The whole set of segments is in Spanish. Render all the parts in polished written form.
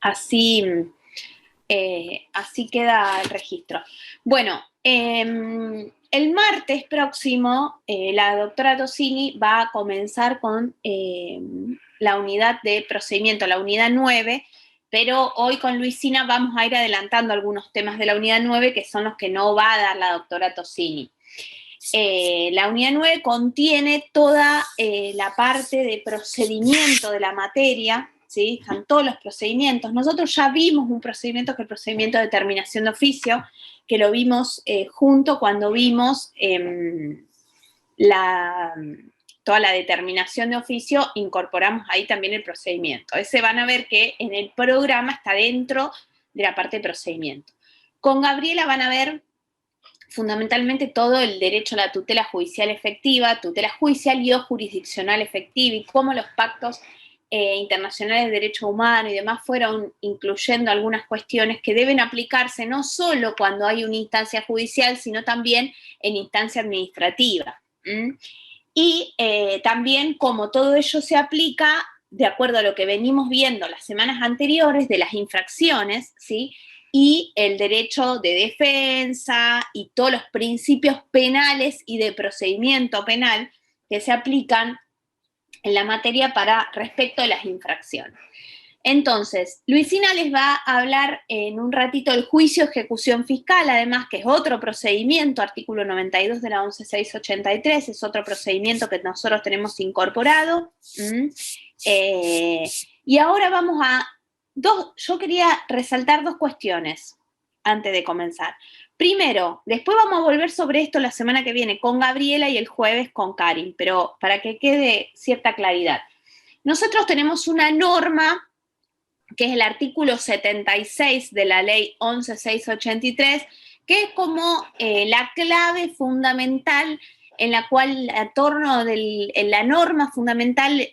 Así, así queda el registro. Bueno, el martes próximo, la doctora Tosini va a comenzar con la unidad de procedimiento, la unidad 9, pero hoy con Luisina vamos a ir adelantando algunos temas de la unidad 9 que son los que no va a dar la doctora Tosini. La unidad 9 contiene toda la parte de procedimiento de la materia, ¿sí? Están todos los procedimientos. Nosotros ya vimos un procedimiento que es el procedimiento de determinación de oficio, que lo vimos junto cuando vimos toda la determinación de oficio, incorporamos ahí también el procedimiento. Ese van a ver que en el programa está dentro de la parte de procedimiento. Con Gabriela van a ver fundamentalmente todo el derecho a la tutela judicial efectiva, tutela judicial y o jurisdiccional efectiva, y cómo los pactos internacionales de derecho humano y demás fueron incluyendo algunas cuestiones que deben aplicarse no solo cuando hay una instancia judicial, sino también en instancia administrativa. Y también cómo todo ello se aplica de acuerdo a lo que venimos viendo las semanas anteriores de las infracciones, ¿sí? Y el derecho de defensa y todos los principios penales y de procedimiento penal que se aplican en la materia para respecto de las infracciones. Entonces, Luisina les va a hablar en un ratito del juicio de ejecución fiscal, además que es otro procedimiento, artículo 92 de la 11683, es otro procedimiento que nosotros tenemos incorporado. Y ahora vamos a yo quería resaltar dos cuestiones antes de comenzar. Primero, después vamos a volver sobre esto la semana que viene con Gabriela y el jueves con Karin, pero para que quede cierta claridad. Nosotros tenemos una norma que es el artículo 76 de la ley 11683, que es como la clave fundamental en la cual, en la norma fundamental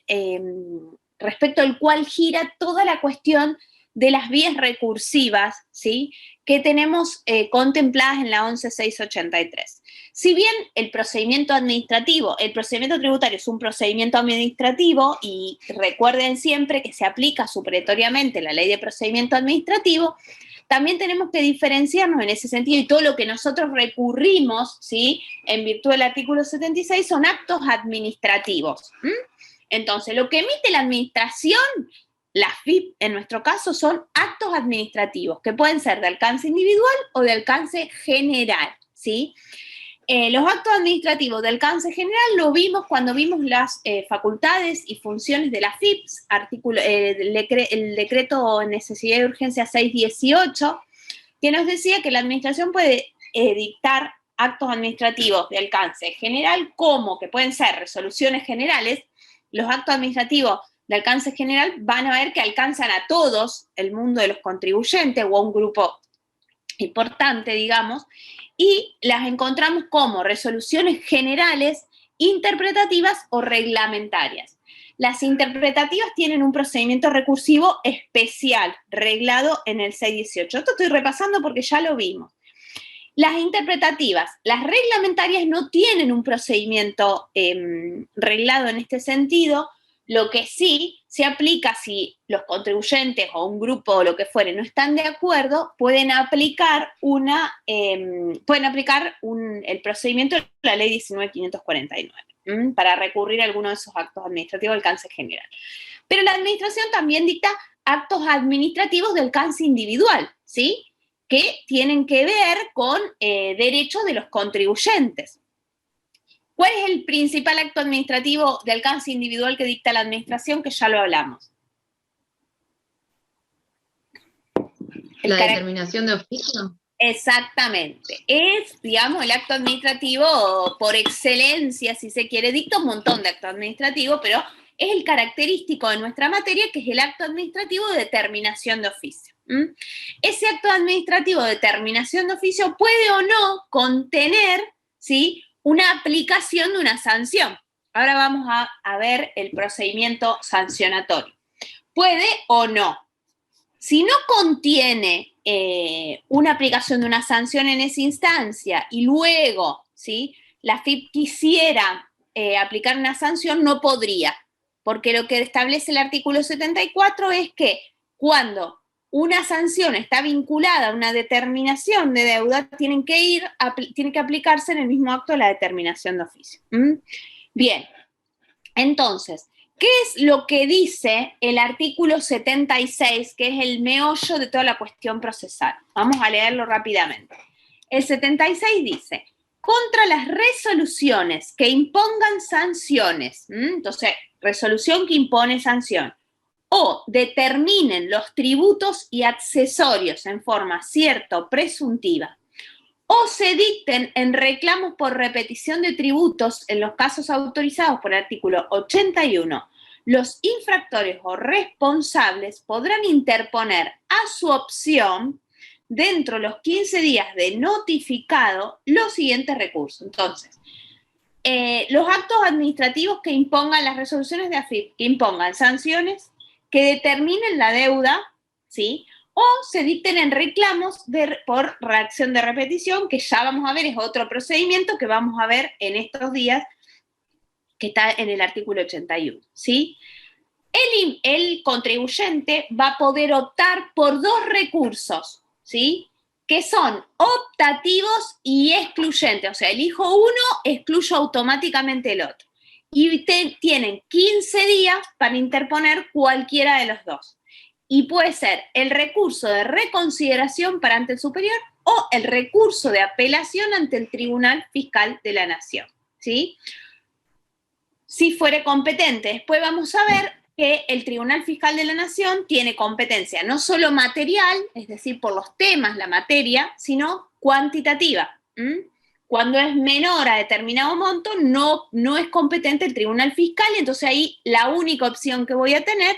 respecto al cual gira toda la cuestión de las vías recursivas, ¿sí?, que tenemos contempladas en la 11683. Si bien el procedimiento tributario es un procedimiento administrativo, y recuerden siempre que se aplica supletoriamente la ley de procedimiento administrativo, también tenemos que diferenciarnos en ese sentido, y todo lo que nosotros recurrimos, ¿sí?, en virtud del artículo 76 son actos administrativos. Entonces, lo que emite la administración, la FIP en nuestro caso, son actos administrativos que pueden ser de alcance individual o de alcance general, ¿sí? Los actos administrativos de alcance general lo vimos cuando vimos las facultades y funciones de la FIPS, el decreto de necesidad y urgencia 618, que nos decía que la administración puede dictar actos administrativos de alcance general, como que pueden ser resoluciones generales. Los actos administrativos de alcance general van a ver que alcanzan a todos el mundo de los contribuyentes o a un grupo importante, digamos, y las encontramos como resoluciones generales, interpretativas o reglamentarias. Las interpretativas tienen un procedimiento recursivo especial, reglado en el 618. Esto estoy repasando porque ya lo vimos. Las interpretativas, las reglamentarias no tienen un procedimiento reglado en este sentido. Lo que sí se aplica si los contribuyentes o un grupo o lo que fuere no están de acuerdo, pueden aplicar el procedimiento de la ley 19.549 para recurrir a alguno de esos actos administrativos de alcance general. Pero la administración también dicta actos administrativos de alcance individual, ¿sí?, que tienen que ver con derechos de los contribuyentes. ¿Cuál es el principal acto administrativo de alcance individual que dicta la administración? Que ya lo hablamos. La determinación de oficio. Exactamente. Es, digamos, el acto administrativo por excelencia, si se quiere. Dicta un montón de actos administrativos, pero es el característico de nuestra materia, que es el acto administrativo de determinación de oficio. Ese acto administrativo de determinación de oficio puede o no contener, ¿sí?, una aplicación de una sanción. Ahora vamos a ver el procedimiento sancionatorio. Puede o no. Si no contiene una aplicación de una sanción en esa instancia y luego, ¿sí?, la FIP quisiera aplicar una sanción, no podría, porque lo que establece el artículo 74 es que cuando una sanción está vinculada a una determinación de deuda, tiene que aplicarse en el mismo acto la determinación de oficio. Bien, entonces, ¿qué es lo que dice el artículo 76, que es el meollo de toda la cuestión procesal? Vamos a leerlo rápidamente. El 76 dice: contra las resoluciones que impongan sanciones, entonces, resolución que impone sanción, o determinen los tributos y accesorios en forma cierta o presuntiva, o se dicten en reclamos por repetición de tributos en los casos autorizados por el artículo 81, los infractores o responsables podrán interponer a su opción, dentro de los 15 días de notificado, los siguientes recursos. Entonces, los actos administrativos que impongan las resoluciones de AFIP, que impongan sanciones, que determinen la deuda, ¿sí?, o se dicten en reclamos por reacción de repetición, que ya vamos a ver, es otro procedimiento que vamos a ver en estos días, que está en el artículo 81, ¿sí? El contribuyente va a poder optar por dos recursos, ¿sí?, que son optativos y excluyentes, o sea, elijo uno, excluyo automáticamente el otro. Y tienen 15 días para interponer cualquiera de los dos. Y puede ser el recurso de reconsideración para ante el superior o el recurso de apelación ante el Tribunal Fiscal de la Nación, ¿sí? Si fuere competente. Después vamos a ver que el Tribunal Fiscal de la Nación tiene competencia no solo material, es decir, por los temas, la materia, sino cuantitativa. Cuando es menor a determinado monto, no es competente el Tribunal Fiscal, y entonces ahí la única opción que voy a tener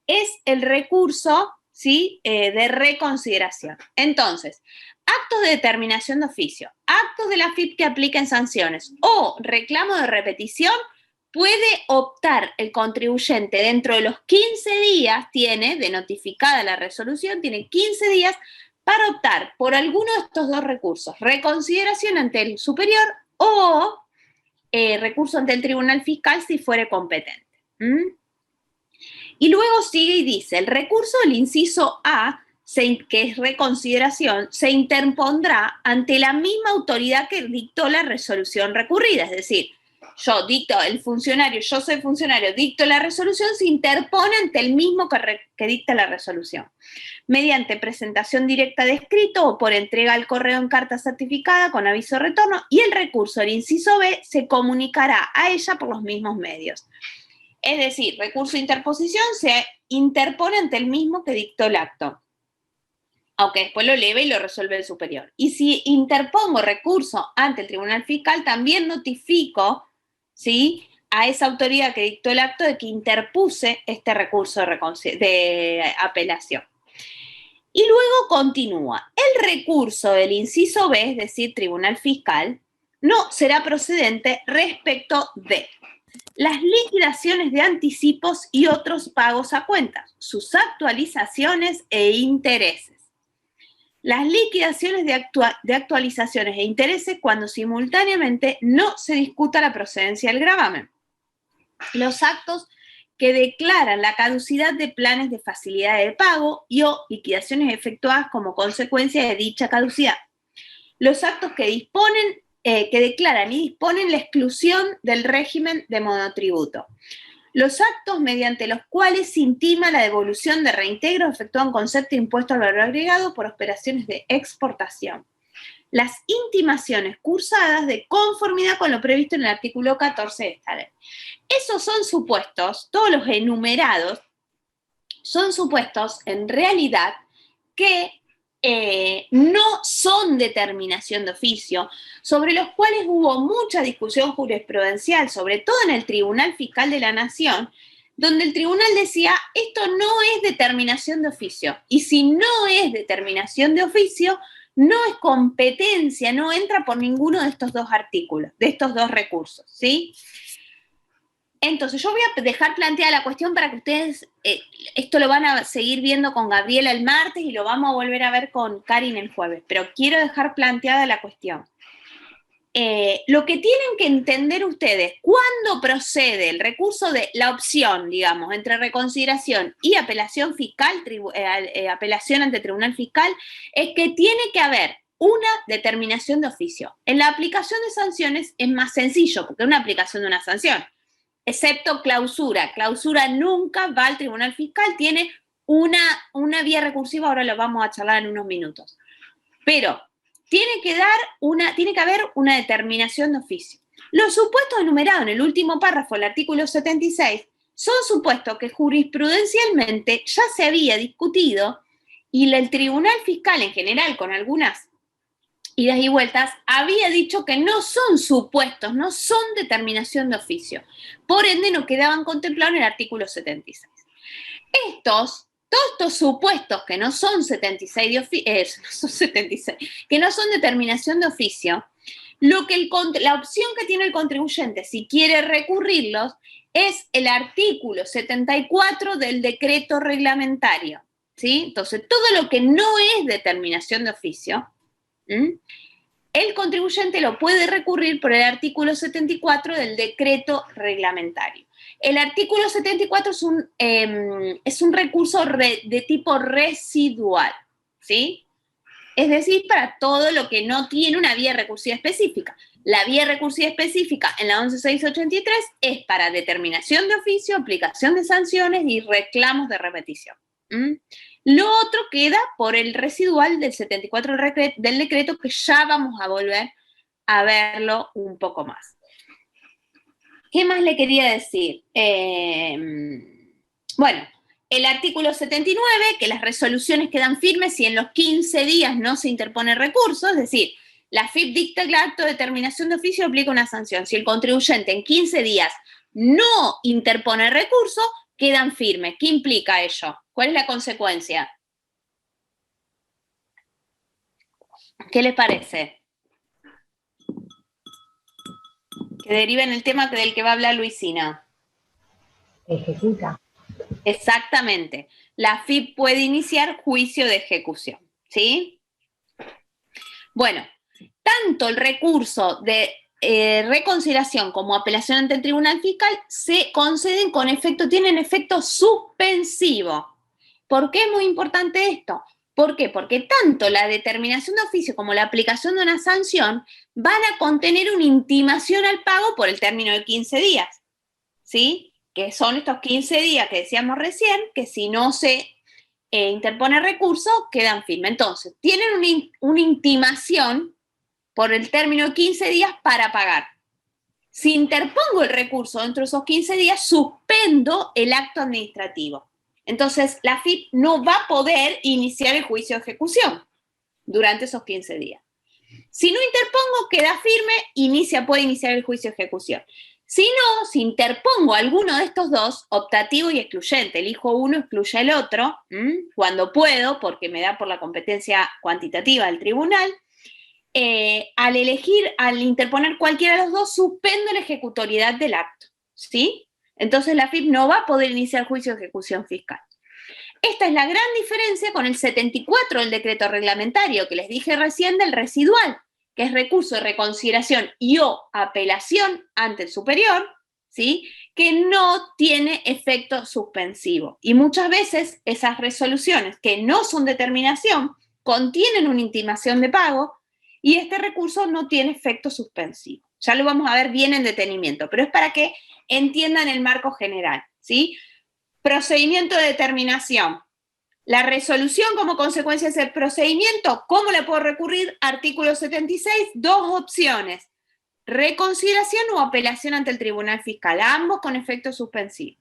es el recurso, ¿sí?, de reconsideración. Entonces, actos de determinación de oficio, actos de la AFIP que apliquen sanciones o reclamo de repetición, puede optar el contribuyente dentro de los 15 días, de notificada la resolución, tiene 15 días para optar por alguno de estos dos recursos: reconsideración ante el superior o recurso ante el Tribunal Fiscal si fuere competente. Y luego sigue y dice: el recurso del inciso A, que es reconsideración, se interpondrá ante la misma autoridad que dictó la resolución recurrida. Es decir, yo soy funcionario, dicto la resolución, se interpone ante el mismo que dicta la resolución, mediante presentación directa de escrito o por entrega al correo en carta certificada con aviso de retorno, y el recurso del inciso B se comunicará a ella por los mismos medios. Es decir, recurso de interposición se interpone ante el mismo que dictó el acto, aunque después lo eleve y lo resuelve el superior. Y si interpongo recurso ante el Tribunal Fiscal, también notifico, ¿sí?, a esa autoridad que dictó el acto de que interpuse este recurso de apelación. Y luego continúa: el recurso del inciso B, es decir, Tribunal Fiscal, no será procedente respecto de las liquidaciones de anticipos y otros pagos a cuentas, sus actualizaciones e intereses. Las liquidaciones de actualizaciones e intereses cuando simultáneamente no se discuta la procedencia del gravamen. Los actos que declaran la caducidad de planes de facilidad de pago y o liquidaciones efectuadas como consecuencia de dicha caducidad. Los actos que declaran y disponen la exclusión del régimen de monotributo. Los actos mediante los cuales se intima la devolución de reintegro efectuado en concepto de impuesto al valor agregado por operaciones de exportación. Las intimaciones cursadas de conformidad con lo previsto en el artículo 14 de esta ley. Esos son supuestos, todos los enumerados, son supuestos en realidad que no son determinación de oficio, sobre los cuales hubo mucha discusión jurisprudencial, sobre todo en el Tribunal Fiscal de la Nación, donde el tribunal decía: esto no es determinación de oficio, y si no es determinación de oficio, no es competencia, no entra por ninguno de estos dos artículos, de estos dos recursos, ¿sí? Entonces, yo voy a dejar planteada la cuestión para que ustedes, esto lo van a seguir viendo con Gabriela el martes y lo vamos a volver a ver con Karin el jueves, pero quiero dejar planteada la cuestión. lo que tienen que entender ustedes, cuando procede el recurso de la opción, digamos, entre reconsideración y apelación fiscal, apelación ante tribunal fiscal, es que tiene que haber una determinación de oficio. En la aplicación de sanciones es más sencillo, porque es una aplicación de una sanción, excepto clausura. Clausura nunca va al tribunal fiscal, tiene una vía recursiva, ahora lo vamos a charlar en unos minutos. Pero tiene que haber una determinación de oficio. Los supuestos enumerados en el último párrafo del artículo 76 son supuestos que jurisprudencialmente ya se había discutido y el tribunal fiscal en general, con algunas idas y vueltas, había dicho que no son supuestos, no son determinación de oficio. Por ende, no quedaban contemplados en el artículo 76. Todos estos supuestos que no son 76 que no son determinación de oficio, la opción que tiene el contribuyente si quiere recurrirlos es el artículo 74 del decreto reglamentario, ¿sí? Entonces, todo lo que no es determinación de oficio, el contribuyente lo puede recurrir por el artículo 74 del decreto reglamentario. El artículo 74 es un recurso de tipo residual, ¿sí? Es decir, para todo lo que no tiene una vía recursiva específica. La vía recursiva específica en la 11.683 es para determinación de oficio, aplicación de sanciones y reclamos de repetición. Lo otro queda por el residual del 74 del decreto, que ya vamos a volver a verlo un poco más. ¿Qué más le quería decir? Bueno, el artículo 79, que las resoluciones quedan firmes si en los 15 días no se interpone recurso, es decir, la FIP dicta el acto de determinación de oficio y aplica una sanción. Si el contribuyente en 15 días no interpone recurso, quedan firmes. ¿Qué implica ello? ¿Cuál es la consecuencia? ¿Qué les parece? Que deriva en el tema del que va a hablar Luisina. Ejecuta. Exactamente. La FIP puede iniciar juicio de ejecución, ¿sí? Bueno, tanto el recurso de reconsideración como apelación ante el tribunal fiscal se conceden con efecto, tienen efecto suspensivo. ¿Por qué es muy importante esto? ¿Por qué? Porque tanto la determinación de oficio como la aplicación de una sanción van a contener una intimación al pago por el término de 15 días, ¿sí? Que son estos 15 días que decíamos recién, que si no se interpone recurso, quedan firmes. Entonces, tienen una intimación por el término de 15 días para pagar. Si interpongo el recurso dentro de esos 15 días, suspendo el acto administrativo. Entonces, la FIP no va a poder iniciar el juicio de ejecución durante esos 15 días. Si no interpongo, queda firme, puede iniciar el juicio de ejecución. Si no, si interpongo alguno de estos dos, optativo y excluyente, elijo uno, excluye el otro, cuando puedo, porque me da por la competencia cuantitativa del tribunal, al interponer cualquiera de los dos, suspendo la ejecutoriedad del acto, ¿sí? Entonces la FIP no va a poder iniciar juicio de ejecución fiscal. Esta es la gran diferencia con el 74 del decreto reglamentario que les dije recién del residual, que es recurso de reconsideración y o apelación ante el superior, ¿sí? Que no tiene efecto suspensivo. Y muchas veces esas resoluciones que no son determinación contienen una intimación de pago y este recurso no tiene efecto suspensivo. Ya lo vamos a ver bien en detenimiento, pero es para que entiendan el marco general, ¿sí? Procedimiento de determinación. La resolución como consecuencia de ese procedimiento, ¿cómo la puedo recurrir? Artículo 76, dos opciones: reconsideración o apelación ante el tribunal fiscal, ambos con efecto suspensivo.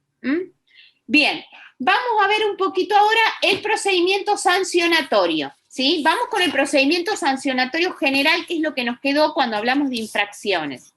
Bien, vamos a ver un poquito ahora el procedimiento sancionatorio, ¿sí? Vamos con el procedimiento sancionatorio general, que es lo que nos quedó cuando hablamos de infracciones.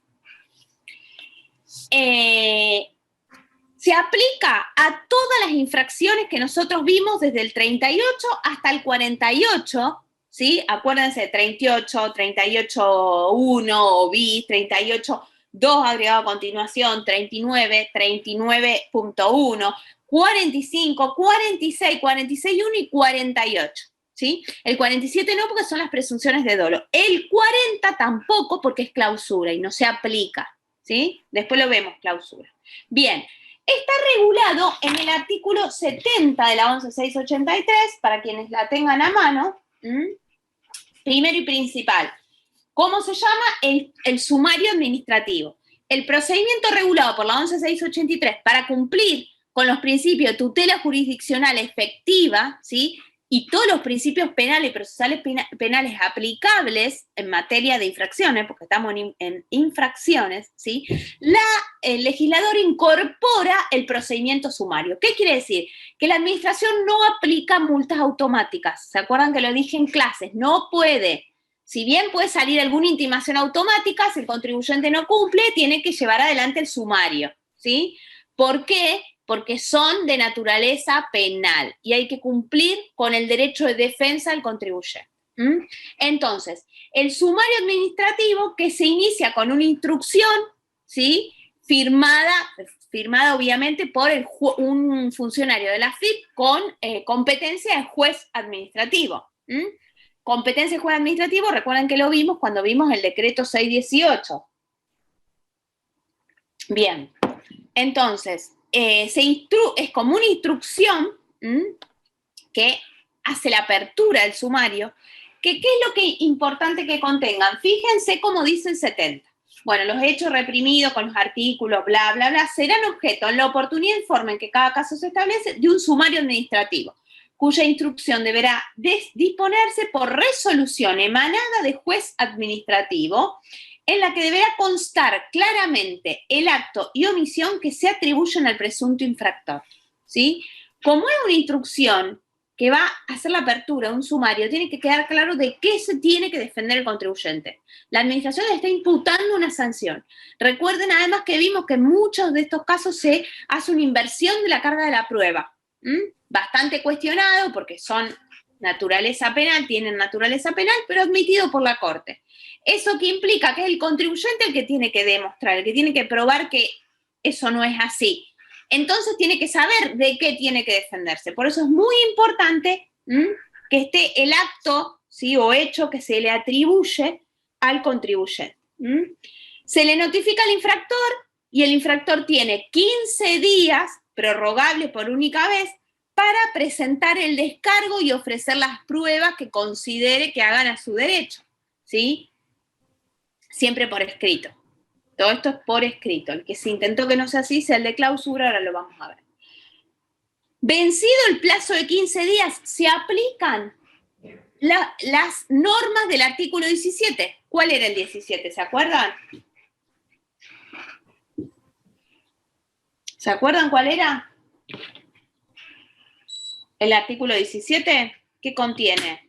Se aplica a todas las infracciones que nosotros vimos desde el 38 hasta el 48, ¿sí? Acuérdense, 38, 38.1 o bis, 38.2 agregado a continuación, 39, 39.1, 45, 46, 46.1 y 48, ¿sí? El 47 no, porque son las presunciones de dolo. El 40 tampoco, porque es clausura y no se aplica, ¿sí? Después lo vemos, clausura. Bien, está regulado en el artículo 70 de la 11683, para quienes la tengan a mano. Primero y principal, ¿cómo se llama? El sumario administrativo. El procedimiento regulado por la 11683 para cumplir con los principios de tutela jurisdiccional efectiva, ¿sí? Y todos los principios penales y procesales penales aplicables en materia de infracciones, porque estamos en infracciones, ¿sí? El legislador incorpora el procedimiento sumario. ¿Qué quiere decir? Que la administración no aplica multas automáticas. ¿Se acuerdan que lo dije en clases? No puede. Si bien puede salir alguna intimación automática, si el contribuyente no cumple, tiene que llevar adelante el sumario, ¿sí? ¿Por qué? Porque son de naturaleza penal y hay que cumplir con el derecho de defensa del contribuyente. Entonces, el sumario administrativo que se inicia con una instrucción, ¿sí? Firmada obviamente por un funcionario de la FIP con competencia de juez administrativo. Competencia de juez administrativo, recuerden que lo vimos cuando vimos el decreto 618. Bien, entonces, es como una instrucción que hace la apertura del sumario, ¿qué es lo que es importante que contengan? Fíjense cómo dice el 70. Bueno, los hechos reprimidos con los artículos, bla, bla, bla, serán objeto en la oportunidad y forma en que cada caso se establece de un sumario administrativo, cuya instrucción deberá disponerse por resolución emanada de juez administrativo, en la que deberá constar claramente el acto y omisión que se atribuyen al presunto infractor, ¿sí? Como es una instrucción que va a hacer la apertura de un sumario, tiene que quedar claro de qué se tiene que defender el contribuyente. La administración le está imputando una sanción. Recuerden además que vimos que en muchos de estos casos se hace una inversión de la carga de la prueba. Bastante cuestionado porque son naturaleza penal, tienen naturaleza penal, pero admitido por la Corte. ¿Eso qué implica? Que es el contribuyente el que tiene que demostrar, el que tiene que probar que eso no es así. Entonces tiene que saber de qué tiene que defenderse. Por eso es muy importante que esté el acto, ¿sí? O hecho que se le atribuye al contribuyente. Se le notifica al infractor y el infractor tiene 15 días, prorrogables por única vez, para presentar el descargo y ofrecer las pruebas que considere que hagan a su derecho, ¿sí? Siempre por escrito. Todo esto es por escrito. El que se intentó que no sea así sea el de clausura, ahora lo vamos a ver. Vencido el plazo de 15 días, se aplican las normas del artículo 17. ¿Cuál era el 17? ¿Se acuerdan? ¿Se acuerdan cuál era? El artículo 17, ¿qué contiene?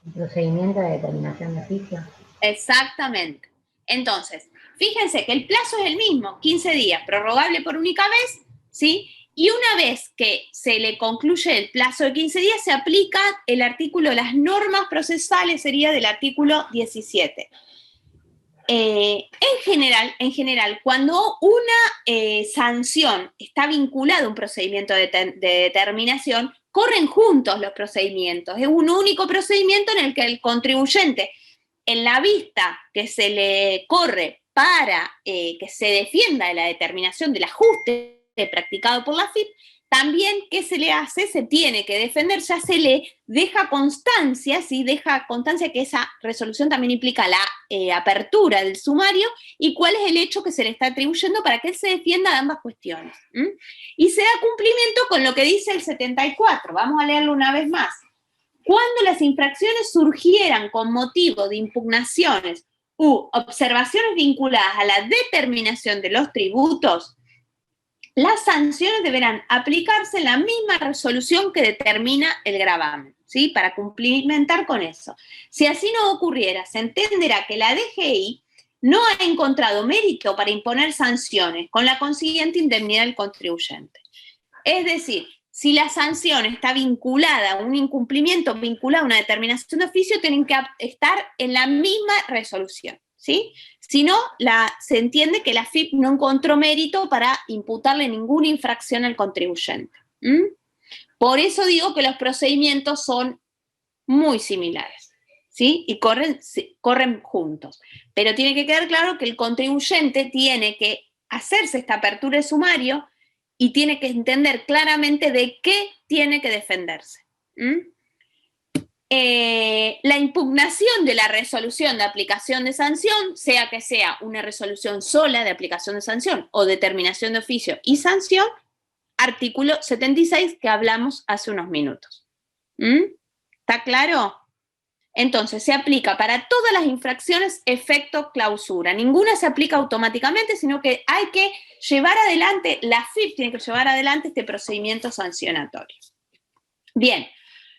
El procedimiento de determinación de oficio. Exactamente. Entonces, fíjense que el plazo es el mismo, 15 días, prorrogable por única vez, ¿sí? Y una vez que se le concluye el plazo de 15 días, se aplica el artículo, las normas procesales sería del artículo 17. En general, cuando una sanción está vinculada a un procedimiento de determinación, corren juntos los procedimientos. Es un único procedimiento en el que el contribuyente, en la vista que se le corre para que se defienda de la determinación del ajuste practicado por la FIP, también, ¿qué se le hace? Se tiene que defender, ya se le deja constancia, ¿sí? Deja constancia que esa resolución también implica la apertura del sumario y cuál es el hecho que se le está atribuyendo para que él se defienda de ambas cuestiones. Y se da cumplimiento con lo que dice el 74. Vamos a leerlo una vez más. Cuando las infracciones surgieran con motivo de impugnaciones u observaciones vinculadas a la determinación de los tributos, las sanciones deberán aplicarse en la misma resolución que determina el gravamen, ¿sí? Para cumplimentar con eso. Si así no ocurriera, se entenderá que la DGI no ha encontrado mérito para imponer sanciones, con la consiguiente indemnidad del contribuyente. Es decir, si la sanción está vinculada a un incumplimiento, vinculada a una determinación de oficio, tienen que estar en la misma resolución, ¿sí? Si no, se entiende que la FIP no encontró mérito para imputarle ninguna infracción al contribuyente. Por eso digo que los procedimientos son muy similares, ¿sí? Y corren juntos. Pero tiene que quedar claro que el contribuyente tiene que hacerse esta apertura de sumario y tiene que entender claramente de qué tiene que defenderse. La impugnación de la resolución de aplicación de sanción, sea que sea una resolución sola de aplicación de sanción o determinación de oficio y sanción, artículo 76 que hablamos hace unos minutos. ¿Está claro? Entonces, se aplica para todas las infracciones efecto clausura. Ninguna se aplica automáticamente, sino que hay que llevar adelante, la AFIP tiene que llevar adelante este procedimiento sancionatorio. Bien,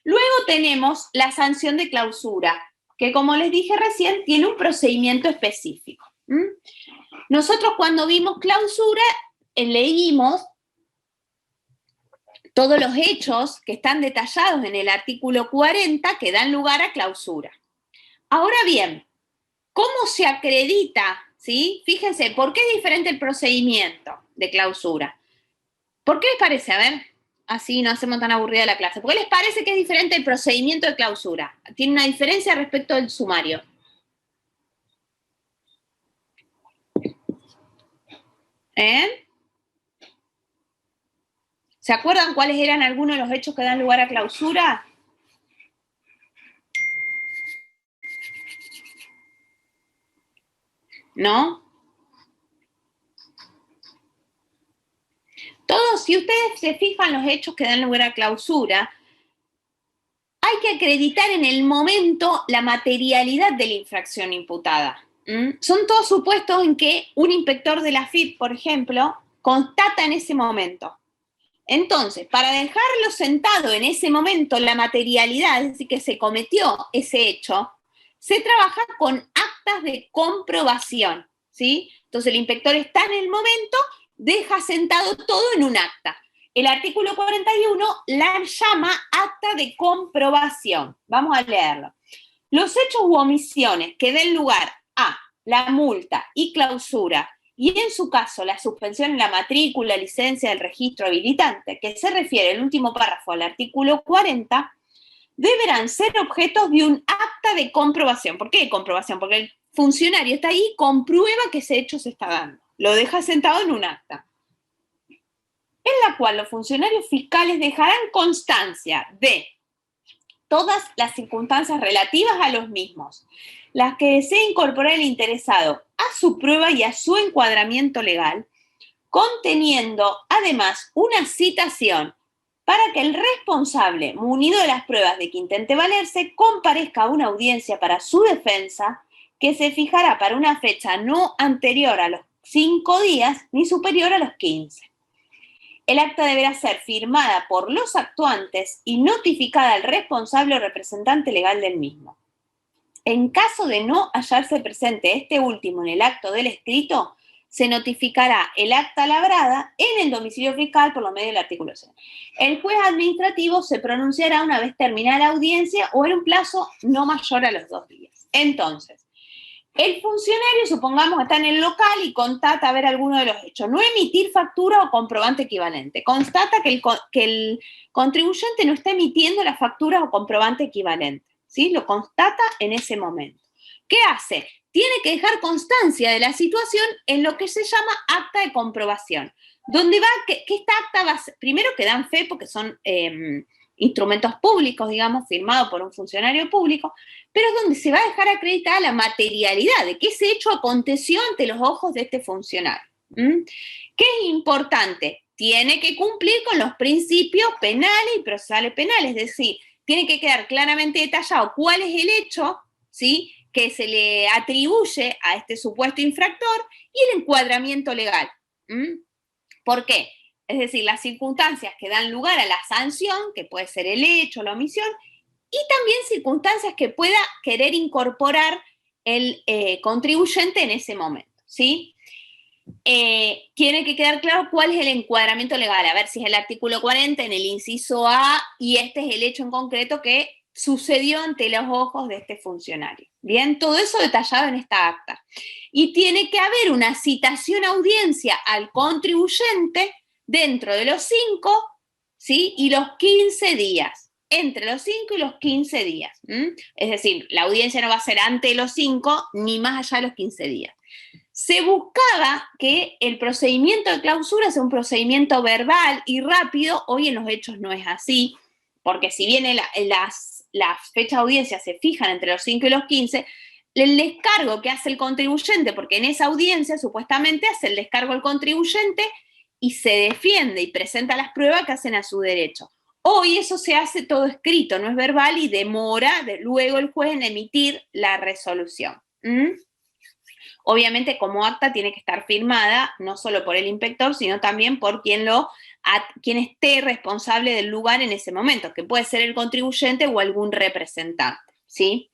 luego tenemos la sanción de clausura, que como les dije recién, tiene un procedimiento específico. Nosotros cuando vimos clausura, leímos todos los hechos que están detallados en el artículo 40 que dan lugar a clausura. Ahora bien, ¿cómo se acredita? ¿Sí? Fíjense, ¿por qué es diferente el procedimiento de clausura? ¿Por qué les parece? A ver, así no hacemos tan aburrida la clase. ¿Por qué les parece que es diferente el procedimiento de clausura? ¿Tiene una diferencia respecto del sumario? ¿Se acuerdan cuáles eran algunos de los hechos que dan lugar a clausura? ¿No? Todos, si ustedes se fijan los hechos que dan lugar a clausura, hay que acreditar en el momento la materialidad de la infracción imputada. Son todos supuestos en que un inspector de la AFIP, por ejemplo, constata en ese momento. Entonces, para dejarlo sentado en ese momento la materialidad, es decir, que se cometió ese hecho, se trabaja con actas de comprobación, ¿sí? Entonces, el inspector está en el momento, deja sentado todo en un acta. El artículo 41 la llama acta de comprobación. Vamos a leerlo. Los hechos u omisiones que den lugar a la multa y clausura, y en su caso la suspensión en la matrícula, licencia del registro habilitante, que se refiere el último párrafo al artículo 40, deberán ser objetos de un acta de comprobación. ¿Por qué comprobación? Porque el funcionario está ahí y comprueba que ese hecho se está dando. Lo deja sentado en un acta, en la cual los funcionarios fiscales dejarán constancia de todas las circunstancias relativas a los mismos, las que desee incorporar el interesado a su prueba y a su encuadramiento legal, conteniendo además una citación para que el responsable, munido de las pruebas de que intente valerse, comparezca a una audiencia para su defensa, que se fijará para una fecha no anterior a los 5 días ni superior a los 15. El acta deberá ser firmada por los actuantes y notificada al responsable o representante legal del mismo. En caso de no hallarse presente este último en el acto del escrito, se notificará el acta labrada en el domicilio fiscal por lo medio del artículo 6. El juez administrativo se pronunciará una vez terminada la audiencia o en un plazo no mayor a los 2 días. Entonces, el funcionario, supongamos, está en el local y constata ver alguno de los hechos. No emitir factura o comprobante equivalente. Constata que el contribuyente no está emitiendo la factura o comprobante equivalente. ¿Sí? Lo constata en ese momento. ¿Qué hace? Tiene que dejar constancia de la situación en lo que se llama acta de comprobación. Donde va, que esta acta va a ser, primero que dan fe porque son instrumentos públicos, digamos, firmados por un funcionario público, pero es donde se va a dejar acreditada la materialidad de que ese hecho aconteció ante los ojos de este funcionario. ¿Qué es importante? Tiene que cumplir con los principios penales y procesales penales, es decir, tiene que quedar claramente detallado cuál es el hecho, ¿sí?, que se le atribuye a este supuesto infractor y el encuadramiento legal. ¿Por qué? Es decir, las circunstancias que dan lugar a la sanción, que puede ser el hecho, la omisión, y también circunstancias que pueda querer incorporar el contribuyente en ese momento, ¿sí? Tiene que quedar claro cuál es el encuadramiento legal, a ver si es el artículo 40 en el inciso A y este es el hecho en concreto que sucedió ante los ojos de este funcionario. Bien, todo eso detallado en esta acta. Y tiene que haber una citación a audiencia al contribuyente dentro de los 5, ¿sí?, y los 15 días. entre los 5 y los 15 días. Es decir, la audiencia no va a ser antes de los 5 ni más allá de los 15 días. Se buscaba que el procedimiento de clausura sea un procedimiento verbal y rápido. Hoy en los hechos no es así, porque si bien las fechas de audiencia se fijan entre los 5 y los 15, el descargo que hace el contribuyente, porque en esa audiencia supuestamente hace el descargo el contribuyente y se defiende y presenta las pruebas que hacen a su derecho. Hoy eso se hace todo escrito, no es verbal y demora luego el juez en emitir la resolución. Obviamente como acta tiene que estar firmada no solo por el inspector, sino también por quien esté responsable del lugar en ese momento, que puede ser el contribuyente o algún representante, ¿sí?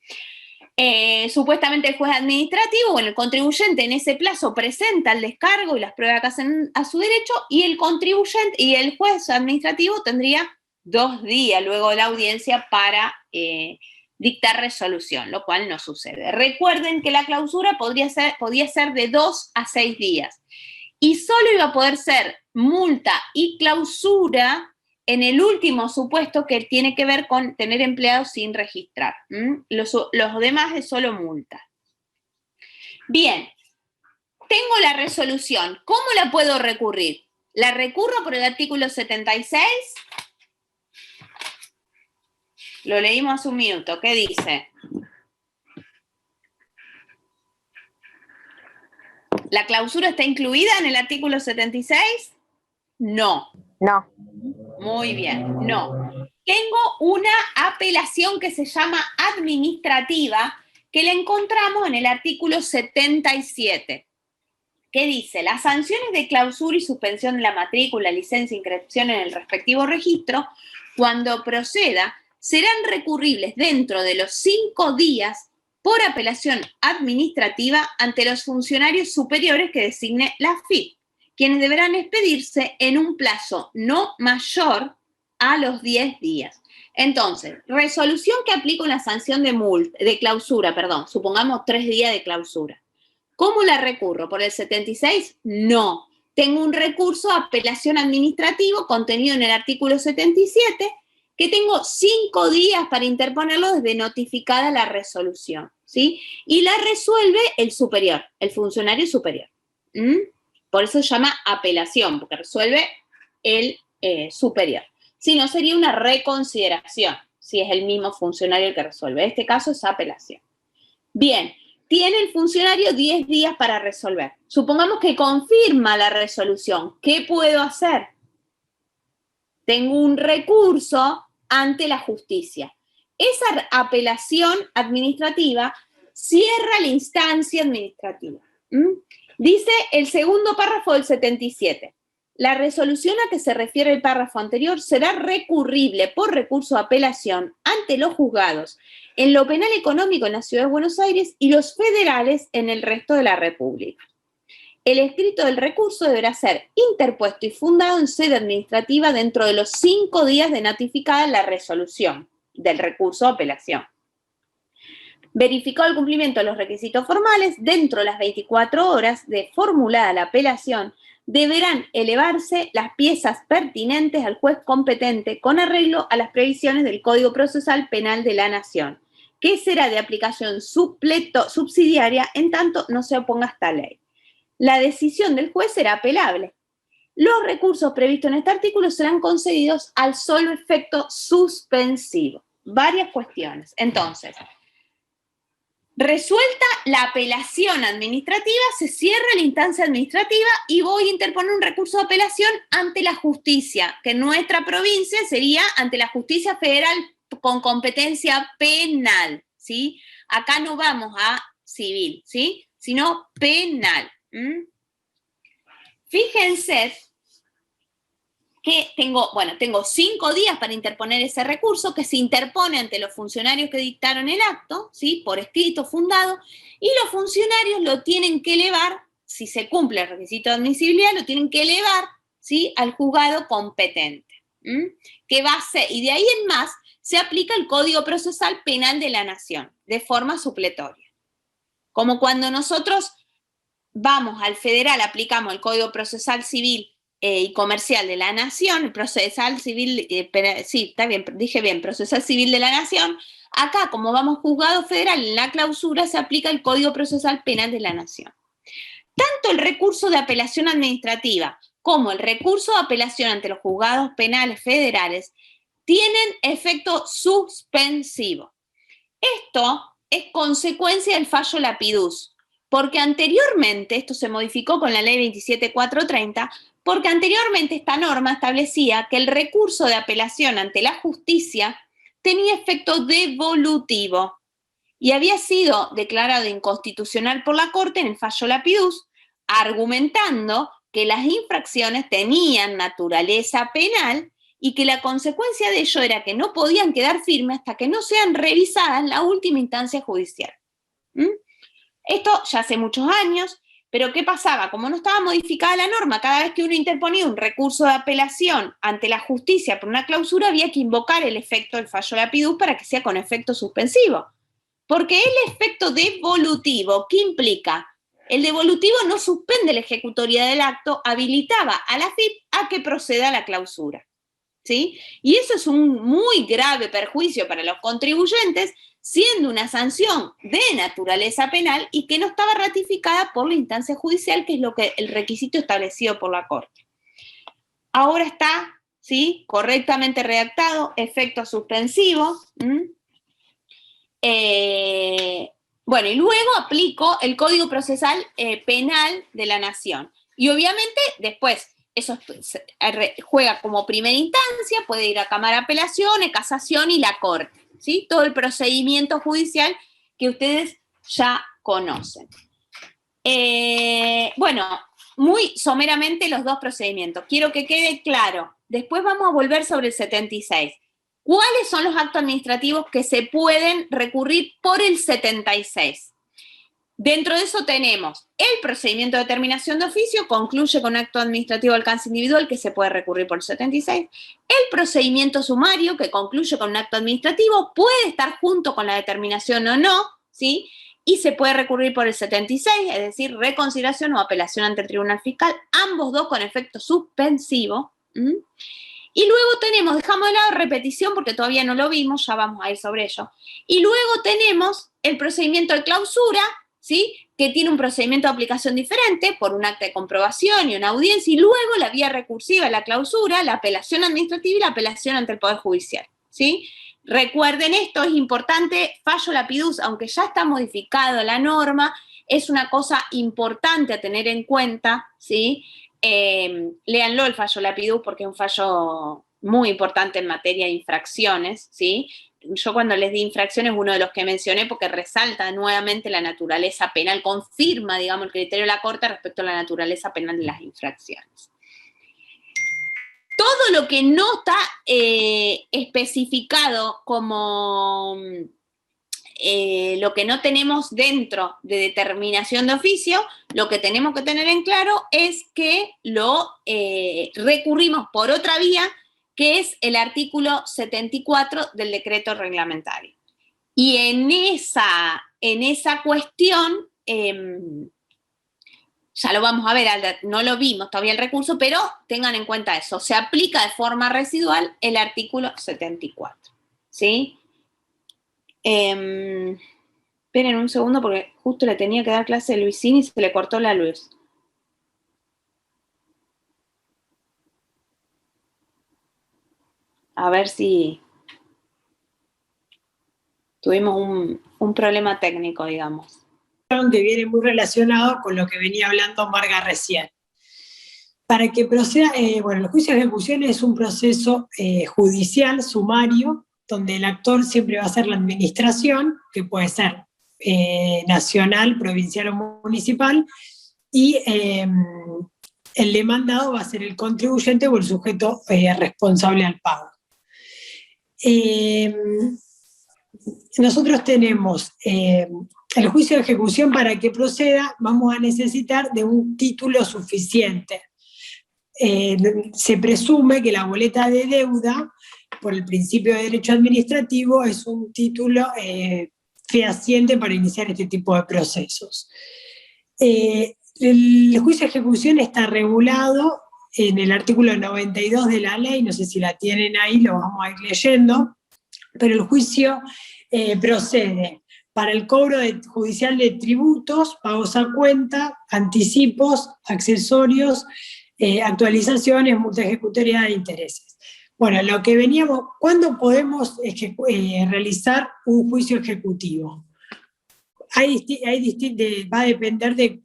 Supuestamente el juez administrativo, bueno, el contribuyente en ese plazo presenta el descargo y las pruebas que hacen a su derecho, y el contribuyente y el juez administrativo tendría 2 días luego de la audiencia para dictar resolución, lo cual no sucede. Recuerden que la clausura podía ser de 2 a 6 días y solo iba a poder ser multa y clausura en el último supuesto, que tiene que ver con tener empleados sin registrar. Los demás es solo multa. Bien, tengo la resolución. ¿Cómo la puedo recurrir? ¿La recurro por el artículo 76? Lo leímos hace un minuto. ¿Qué dice? ¿La clausura está incluida en el artículo 76? No. No. Muy bien, no. Tengo una apelación que se llama administrativa, que la encontramos en el artículo 77, que dice: las sanciones de clausura y suspensión de la matrícula, licencia e inscripción en el respectivo registro, cuando proceda, serán recurribles dentro de los 5 días por apelación administrativa ante los funcionarios superiores que designe la FIP, quienes deberán expedirse en un plazo no mayor a los 10 días. Entonces, resolución que aplica una sanción de clausura, supongamos 3 días de clausura. ¿Cómo la recurro? ¿Por el 76? No. Tengo un recurso de apelación administrativo contenido en el artículo 77, que tengo 5 días para interponerlo desde notificada la resolución, ¿sí? Y la resuelve el superior, el funcionario superior. Por eso se llama apelación, porque resuelve el superior. Si no, sería una reconsideración, si es el mismo funcionario el que resuelve. En este caso es apelación. Bien, tiene el funcionario 10 días para resolver. Supongamos que confirma la resolución. ¿Qué puedo hacer? Tengo un recurso ante la justicia. Esa apelación administrativa cierra la instancia administrativa. Dice el segundo párrafo del 77. La resolución a que se refiere el párrafo anterior será recurrible por recurso de apelación ante los juzgados en lo penal económico en la Ciudad de Buenos Aires y los federales en el resto de la República. El escrito del recurso deberá ser interpuesto y fundado en sede administrativa dentro de los 5 días de notificada la resolución del recurso de apelación. Verificado el cumplimiento de los requisitos formales, dentro de las 24 horas de formulada la apelación, deberán elevarse las piezas pertinentes al juez competente con arreglo a las previsiones del Código Procesal Penal de la Nación, que será de aplicación subsidiaria en tanto no se oponga a esta ley. La decisión del juez será apelable. Los recursos previstos en este artículo serán concedidos al solo efecto suspensivo. Varias cuestiones. Entonces, resuelta la apelación administrativa, se cierra la instancia administrativa y voy a interponer un recurso de apelación ante la justicia, que en nuestra provincia sería ante la justicia federal con competencia penal, ¿sí? Acá no vamos a civil, ¿sí? Sino penal. Fíjense que tengo 5 días para interponer ese recurso, que se interpone ante los funcionarios que dictaron el acto, ¿sí? Por escrito, fundado, y los funcionarios lo tienen que elevar, si se cumple el requisito de admisibilidad, lo tienen que elevar, ¿sí? Al juzgado competente. Que va a ser, y de ahí en más, se aplica el Código Procesal Penal de la Nación, de forma supletoria. Como cuando nosotros vamos al federal, aplicamos el Código Procesal Civil y comercial de la Nación, procesal civil, sí, está bien, dije bien, procesal civil de la Nación. Acá, como vamos juzgado federal, en la clausura se aplica el Código Procesal Penal de la Nación. Tanto el recurso de apelación administrativa como el recurso de apelación ante los juzgados penales federales tienen efecto suspensivo. Esto es consecuencia del fallo Lapidus, porque anteriormente, esto se modificó con la ley 27430, porque anteriormente esta norma establecía que el recurso de apelación ante la justicia tenía efecto devolutivo y había sido declarado inconstitucional por la Corte en el fallo Lapidus, argumentando que las infracciones tenían naturaleza penal y que la consecuencia de ello era que no podían quedar firmes hasta que no sean revisadas en la última instancia judicial. Esto ya hace muchos años, pero ¿qué pasaba? Como no estaba modificada la norma, cada vez que uno interponía un recurso de apelación ante la justicia por una clausura, había que invocar el efecto del fallo Lapidus para que sea con efecto suspensivo. Porque el efecto devolutivo, ¿qué implica? El devolutivo no suspende la ejecutoria del acto, habilitaba a la AFIP a que proceda a la clausura. ¿Sí? Y eso es un muy grave perjuicio para los contribuyentes, siendo una sanción de naturaleza penal y que no estaba ratificada por la instancia judicial, que es lo que el requisito establecido por la Corte. Ahora está, ¿sí?, correctamente redactado, efecto suspensivo. Bueno, y luego aplico el Código Procesal Penal de la Nación. Y obviamente después eso juega como primera instancia, puede ir a Cámara de Apelaciones, Casación y la Corte, ¿sí? Todo el procedimiento judicial que ustedes ya conocen. Bueno, muy someramente los dos procedimientos. Quiero que quede claro. Después vamos a volver sobre el 76. ¿Cuáles son los actos administrativos que se pueden recurrir por el 76? Dentro de eso tenemos el procedimiento de determinación de oficio, concluye con acto administrativo de alcance individual que se puede recurrir por el 76. El procedimiento sumario, que concluye con un acto administrativo, puede estar junto con la determinación o no, ¿sí? Y se puede recurrir por el 76, es decir, reconsideración o apelación ante el Tribunal Fiscal, ambos dos con efecto suspensivo. Y luego tenemos, dejamos de lado repetición porque todavía no lo vimos, ya vamos a ir sobre ello. Y luego tenemos el procedimiento de clausura, ¿sí?, que tiene un procedimiento de aplicación diferente por un acta de comprobación y una audiencia, y luego la vía recursiva, la clausura, la apelación administrativa y la apelación ante el Poder Judicial, ¿sí? Recuerden esto, es importante, fallo Lapidus, aunque ya está modificado la norma, es una cosa importante a tener en cuenta, ¿sí? Léanlo el fallo Lapidus porque es un fallo muy importante en materia de infracciones, ¿sí? Yo cuando les di infracciones, uno de los que mencioné porque resalta nuevamente la naturaleza penal, confirma, digamos, el criterio de la Corte respecto a la naturaleza penal de las infracciones. Todo lo que no está especificado como lo que no tenemos dentro de determinación de oficio, lo que tenemos que tener en claro es que lo recurrimos por otra vía, que es el artículo 74 del decreto reglamentario. Y en esa cuestión, ya lo vamos a ver, no lo vimos todavía el recurso, pero tengan en cuenta eso, se aplica de forma residual el artículo 74, ¿sí? Esperen un segundo porque justo le tenía que dar clase a Luisín y se le cortó la luz. A ver si tuvimos un problema técnico, digamos. Que viene muy relacionado con lo que venía hablando Marga recién. Para que proceda, bueno, el juicio de ejecución es un proceso judicial, sumario, donde el actor siempre va a ser la administración, que puede ser nacional, provincial o municipal, y el demandado va a ser el contribuyente o el sujeto responsable al pago. Nosotros tenemos el juicio de ejecución. Para que proceda vamos a necesitar de un título suficiente. Se presume que la boleta de deuda, por el principio de derecho administrativo, es un título fehaciente para iniciar este tipo de procesos. El juicio de ejecución está regulado en el artículo 92 de la ley, no sé si la tienen ahí, lo vamos a ir leyendo, pero el juicio procede para el cobro judicial de tributos, pagos a cuenta, anticipos, accesorios, actualizaciones, multa ejecutoria de intereses. Bueno, lo que veníamos, ¿cuándo podemos realizar un juicio ejecutivo? Va a depender de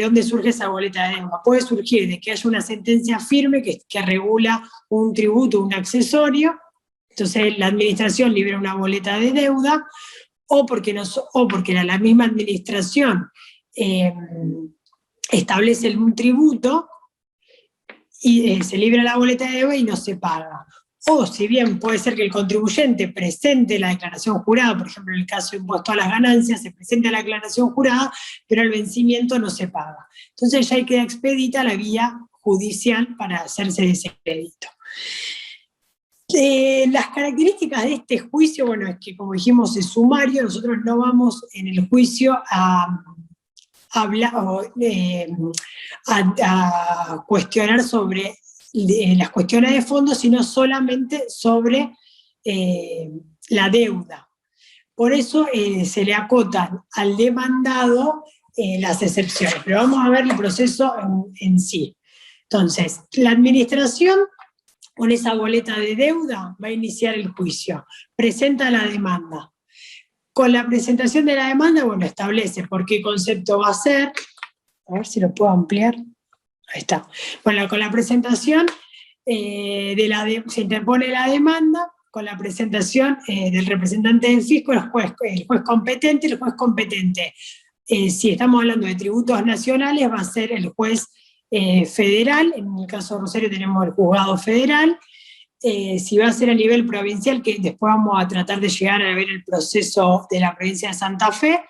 dónde surge esa boleta de deuda. Puede surgir de que haya una sentencia firme que regula un tributo, un accesorio, entonces la administración libera una boleta de deuda, o porque la misma administración establece un tributo y se libra la boleta de deuda y no se paga. O si bien puede ser que el contribuyente presente la declaración jurada, por ejemplo en el caso de impuesto a las ganancias, se presenta la declaración jurada, pero el vencimiento no se paga. Entonces ya queda expedita la vía judicial para hacerse de ese crédito. Las características de este juicio, bueno, es que como dijimos es sumario, nosotros no vamos en el juicio a cuestionar sobre las cuestiones de fondo, sino solamente sobre la deuda. Por eso se le acotan al demandado las excepciones, pero vamos a ver el proceso en sí. Entonces, la administración con esa boleta de deuda va a iniciar el juicio, presenta la demanda. Con la presentación de la demanda, bueno, establece por qué concepto va a ser, a ver si lo puedo ampliar, ahí está. Bueno, con la presentación se interpone la demanda, con la presentación del representante del fisco, el juez competente, si estamos hablando de tributos nacionales, va a ser el juez federal, en el caso de Rosario tenemos el juzgado federal, si va a ser a nivel provincial, que después vamos a tratar de llegar a ver el proceso de la provincia de Santa Fe,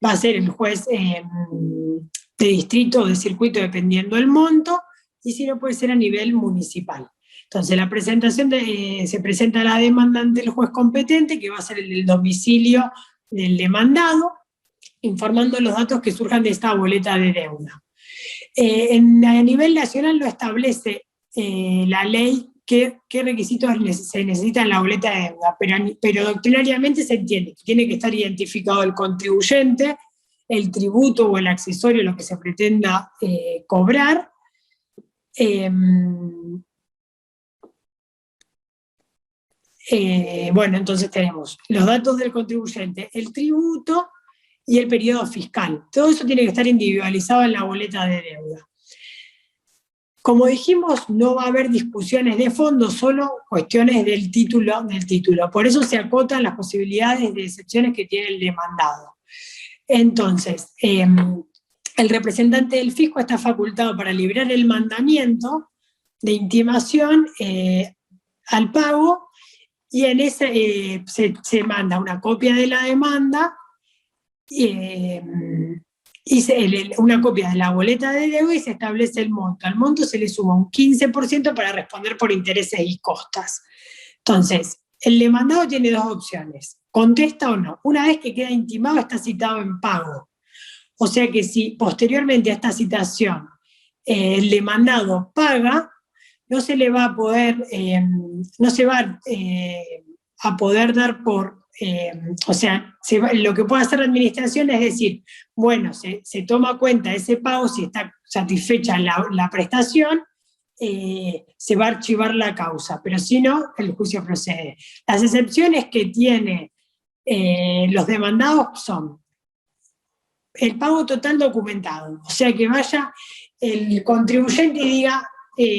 va a ser el juez de distrito o de circuito dependiendo del monto, y si no puede ser a nivel municipal. Entonces la presentación se presenta la demanda ante el juez competente, que va a ser el domicilio del demandado, informando los datos que surjan de esta boleta de deuda. A nivel nacional lo establece la ley qué requisitos se necesitan en la boleta de deuda, pero doctrinariamente se entiende que tiene que estar identificado el contribuyente, el tributo o el accesorio, lo que se pretenda cobrar. Bueno, entonces tenemos los datos del contribuyente, el tributo y el periodo fiscal. Todo eso tiene que estar individualizado en la boleta de deuda. Como dijimos, no va a haber discusiones de fondo, solo cuestiones del título. Por eso se acotan las posibilidades de excepciones que tiene el demandado. Entonces, el representante del fisco está facultado para librar el mandamiento de intimación al pago, y en ese se manda una copia de la demanda y una copia de la boleta de deuda, y se establece el monto. Al monto se le suma un 15% para responder por intereses y costas. Entonces, el demandado tiene dos opciones: contesta o no. Una vez que queda intimado, está citado en pago. O sea que si posteriormente a esta citación el demandado paga, no se le va a poder, no se va a poder dar por, o sea, lo que puede hacer la administración es decir, bueno, se toma cuenta ese pago, si está satisfecha la prestación, se va a archivar la causa, pero si no, el juicio procede. Las excepciones que tiene los demandados son el pago total documentado, o sea que vaya el contribuyente y diga,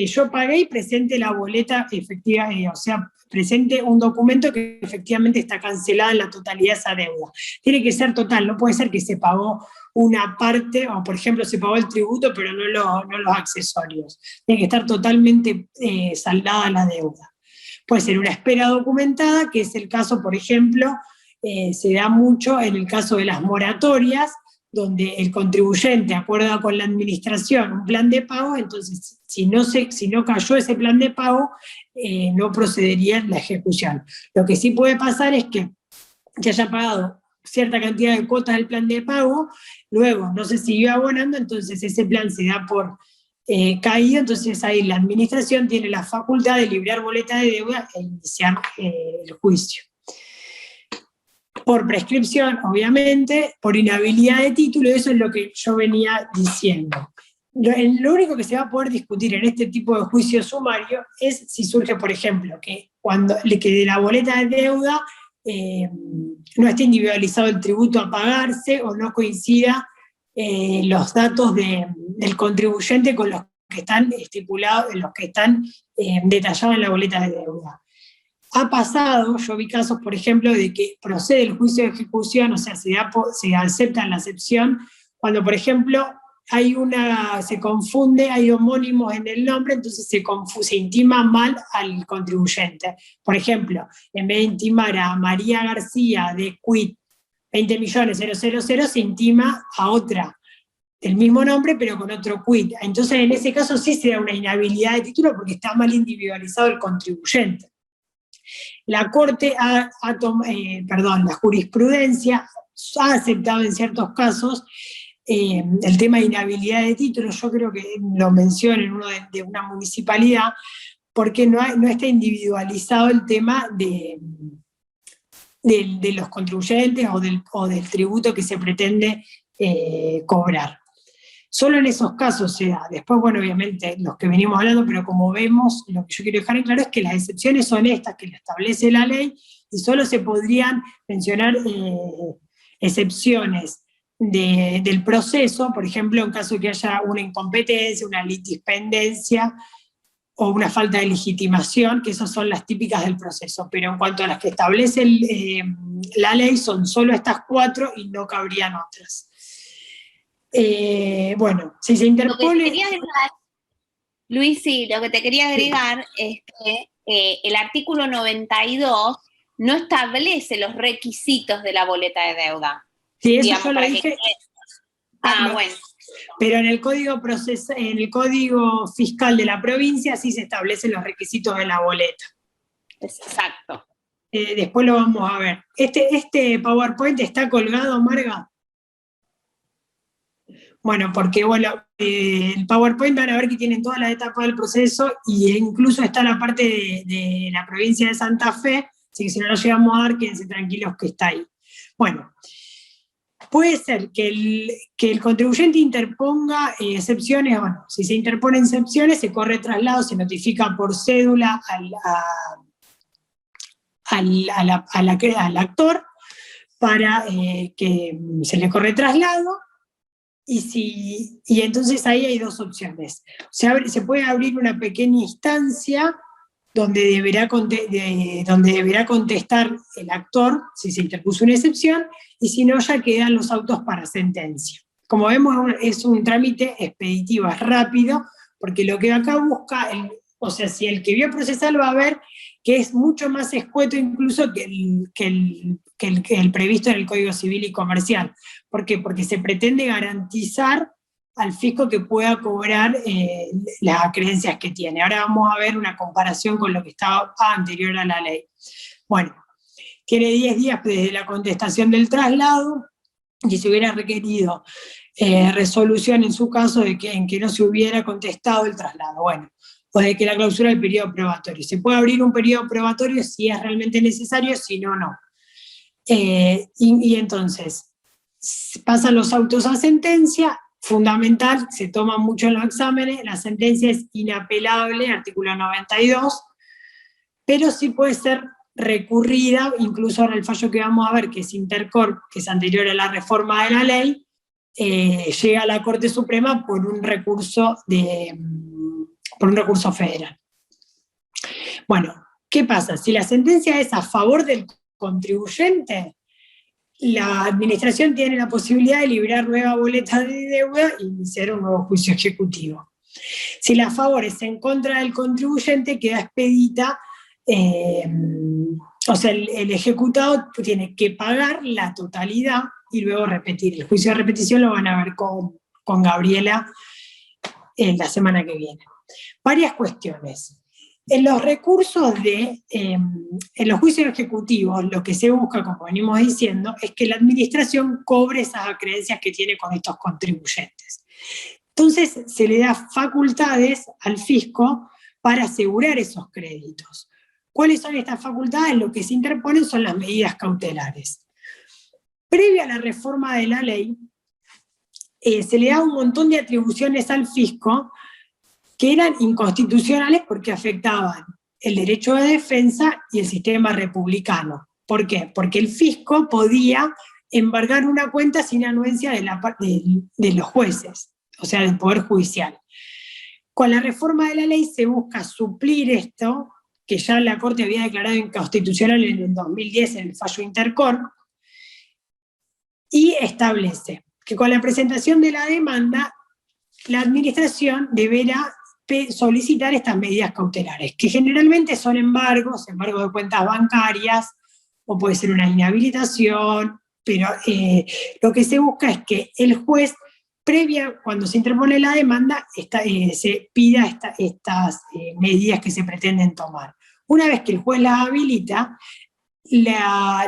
yo pagué, y presente la boleta efectiva, o sea, presente un documento que efectivamente está cancelada en la totalidad de esa deuda. Tiene que ser total, no puede ser que se pagó una parte, o por ejemplo se pagó el tributo pero no los accesorios. Tiene que estar totalmente saldada la deuda. Puede ser una espera documentada, que es el caso, por ejemplo, se da mucho en el caso de las moratorias, donde el contribuyente acuerda con la administración un plan de pago, entonces si no cayó ese plan de pago, no procedería la ejecución. Lo que sí puede pasar es que se haya pagado cierta cantidad de cuotas del plan de pago, luego no se siguió abonando, entonces ese plan se da por caído, entonces ahí la administración tiene la facultad de librar boleta de deuda e iniciar el juicio. Por prescripción, obviamente, por inhabilidad de título, eso es lo que yo venía diciendo. Lo único que se va a poder discutir en este tipo de juicio sumario es si surge, por ejemplo, que de la boleta de deuda no esté individualizado el tributo a pagarse o no coincida los datos del contribuyente con los que están estipulados, los que están detallados en la boleta de deuda. Ha pasado, yo vi casos, por ejemplo, de que procede el juicio de ejecución, o sea, se acepta la excepción, cuando, por ejemplo, se confunde, hay homónimos en el nombre, entonces se intima mal al contribuyente. Por ejemplo, en vez de intimar a María García de Quit 20.000.000, se intima a otra del mismo nombre, pero con otro quit. Entonces, en ese caso sí se da una inhabilidad de título porque está mal individualizado el contribuyente. La Corte la jurisprudencia ha aceptado en ciertos casos el tema de inhabilidad de título. Yo creo que lo menciono en uno de una municipalidad, porque no está individualizado el tema de los contribuyentes o del tributo que se pretende cobrar. Solo en esos casos se da. Después, bueno, obviamente, los que venimos hablando, pero como vemos, lo que yo quiero dejar en claro es que las excepciones son estas que lo establece la ley, y solo se podrían mencionar excepciones del proceso, por ejemplo, en caso de que haya una incompetencia, una litispendencia o una falta de legitimación, que esas son las típicas del proceso. Pero en cuanto a las que establece la ley, son solo estas 4 y no cabrían otras. Bueno, si se interpone... Luis, sí, lo que te quería agregar es que el artículo 92 no establece los requisitos de la boleta de deuda. Sí, eso yo lo dije. Bueno. Pero en el código fiscal de la provincia sí se establecen los requisitos de la boleta. Exacto. Después lo vamos a ver. ¿Este PowerPoint está colgado, Marga? Bueno, porque el PowerPoint van a ver que tienen todas las etapas del proceso, e incluso está la parte de la provincia de Santa Fe, así que si no lo llegamos a dar, quédense tranquilos que está ahí. Bueno, puede ser que el contribuyente interponga excepciones, bueno, si se interponen excepciones, se corre traslado, se notifica por cédula al actor para que se le corre traslado. Y entonces ahí hay 2 opciones. Se puede abrir una pequeña instancia donde deberá contestar el actor si se interpuso una excepción, y si no, ya quedan los autos para sentencia. Como vemos, es un trámite expeditivo, es rápido, porque lo que acá busca, si el que vio procesal va a ver que es mucho más escueto incluso que el previsto en el Código Civil y Comercial. ¿Por qué? Porque se pretende garantizar al fisco que pueda cobrar las acreencias que tiene. Ahora vamos a ver una comparación con lo que estaba anterior a la ley. Bueno, tiene 10 días desde la contestación del traslado, y si hubiera requerido resolución en su caso en que no se hubiera contestado el traslado. Bueno, o de que la clausura del periodo probatorio. Se puede abrir un periodo probatorio si es realmente necesario, si no, no. Y entonces, pasan los autos a sentencia, fundamental, se toman mucho en los exámenes, la sentencia es inapelable, artículo 92, pero sí puede ser recurrida, incluso ahora el fallo que vamos a ver, que es Intercorp, que es anterior a la reforma de la ley, llega a la Corte Suprema por un recurso federal. Bueno, ¿qué pasa? Si la sentencia es a favor del contribuyente, la administración tiene la posibilidad de liberar nueva boleta de deuda e iniciar un nuevo juicio ejecutivo. Si la favor es en contra del contribuyente, queda expedita, el ejecutado tiene que pagar la totalidad y luego repetir. El juicio de repetición lo van a ver con Gabriela la semana que viene. Varias cuestiones. En los recursos en los juicios ejecutivos, lo que se busca, como venimos diciendo, es que la administración cobre esas acreencias que tiene con estos contribuyentes. Entonces se le da facultades al fisco para asegurar esos créditos. ¿Cuáles son estas facultades? Lo que se interponen son las medidas cautelares. Previa a la reforma de la ley, se le da un montón de atribuciones al fisco que eran inconstitucionales porque afectaban el derecho de defensa y el sistema republicano. ¿Por qué? Porque el fisco podía embargar una cuenta sin anuencia de los jueces, o sea, del Poder Judicial. Con la reforma de la ley se busca suplir esto, que ya la Corte había declarado inconstitucional en el 2010 en el fallo Intercor, y establece que con la presentación de la demanda, la administración deberá solicitar estas medidas cautelares, que generalmente son embargos de cuentas bancarias, o puede ser una inhabilitación, pero lo que se busca es que el juez, cuando se interpone la demanda, se pida estas medidas que se pretenden tomar. Una vez que el juez las habilita, la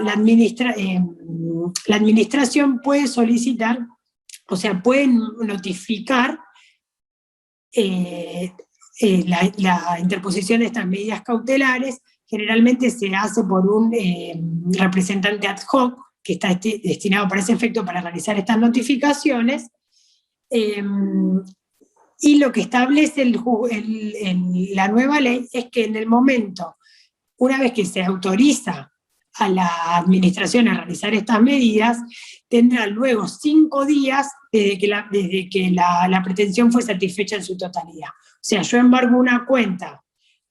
administración puede solicitar, o sea, pueden notificar la interposición de estas medidas cautelares. Generalmente se hace por un representante ad hoc que está destinado para ese efecto para realizar estas notificaciones, y lo que establece la nueva ley es que en el momento, una vez que se autoriza a la administración a realizar estas medidas, tendrá luego 5 días desde que la pretensión fue satisfecha en su totalidad. O sea, yo embargo una cuenta,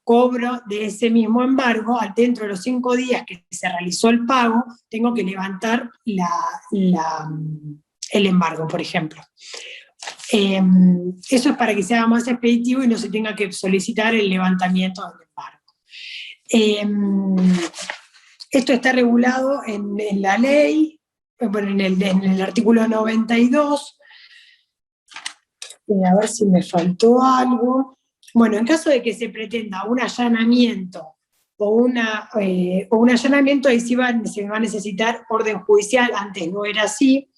cobro de ese mismo embargo, dentro de los 5 días que se realizó el pago, tengo que levantar el embargo, por ejemplo. Eso es para que sea más expeditivo y no se tenga que solicitar el levantamiento del embargo. Esto está regulado en la ley, bueno, en el artículo 92. A ver si me faltó algo. Bueno, en caso de que se pretenda un allanamiento o un allanamiento, ahí se va a necesitar orden judicial, antes no era así.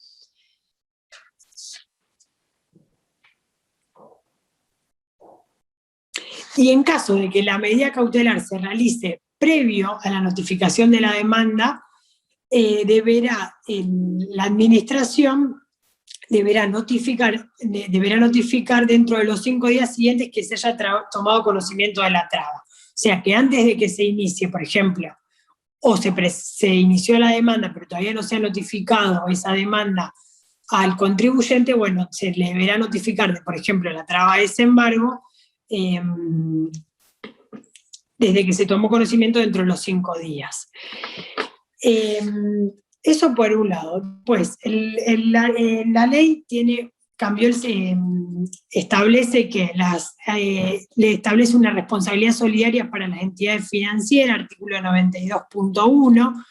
Y en caso de que la medida cautelar se realice previo a la notificación de la demanda, la administración deberá notificar dentro de los 5 días siguientes que se haya tomado conocimiento de la traba. O sea, que antes de que se inicie, por ejemplo, o se inició la demanda, pero todavía no se ha notificado esa demanda al contribuyente, bueno, se le deberá notificar, por ejemplo, la traba de ese embargo, desde que se tomó conocimiento dentro de los 5 días. Eso por un lado. Pues la ley establece que le establece una responsabilidad solidaria para las entidades financieras, artículo 92.1,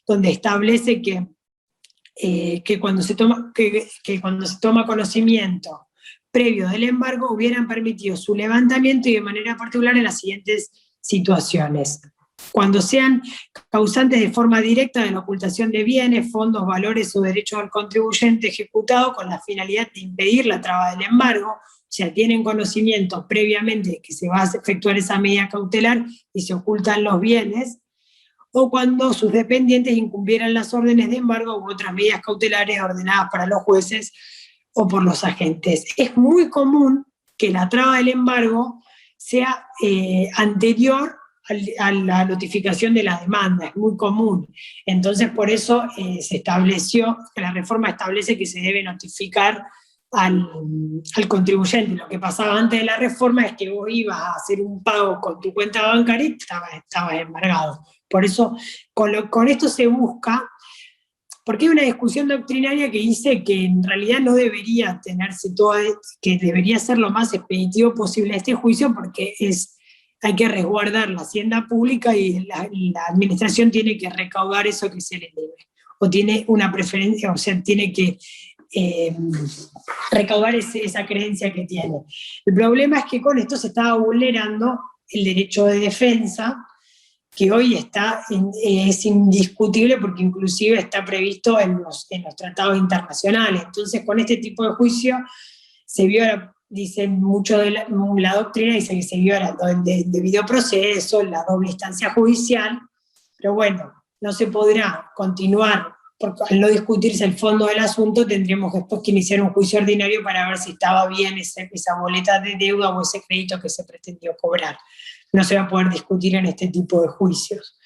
donde establece que cuando se toma conocimiento previo del embargo, hubieran permitido su levantamiento y de manera particular en las siguientes situaciones: cuando sean causantes de forma directa de la ocultación de bienes, fondos, valores o derechos del contribuyente ejecutado con la finalidad de impedir la traba del embargo, o sea, tienen conocimiento previamente de que se va a efectuar esa medida cautelar y se ocultan los bienes, o cuando sus dependientes incumplieran las órdenes de embargo u otras medidas cautelares ordenadas para los jueces o por los agentes. Es muy común que la traba del embargo sea anterior a la notificación de la demanda, es muy común. Entonces, por eso se estableció, que la reforma establece que se debe notificar al contribuyente. Lo que pasaba antes de la reforma es que vos ibas a hacer un pago con tu cuenta bancaria y estabas embargado. Por eso, con esto se busca, porque hay una discusión doctrinaria que dice que en realidad no debería tenerse que debería ser lo más expeditivo posible este juicio, porque hay que resguardar la hacienda pública y la administración tiene que recaudar eso que se le debe, o tiene una preferencia, o sea, tiene que recaudar esa creencia que tiene. El problema es que con esto se estaba vulnerando el derecho de defensa, que hoy es indiscutible porque inclusive está previsto en los tratados internacionales. Entonces, con este tipo de juicio, se viola, dice mucho de la doctrina, dice que se viola el debido proceso, la doble instancia judicial, pero bueno, no se podrá continuar, porque al no discutirse el fondo del asunto, tendríamos después que iniciar un juicio ordinario para ver si estaba bien esa boleta de deuda o ese crédito que se pretendió cobrar. No se va a poder discutir en este tipo de juicios.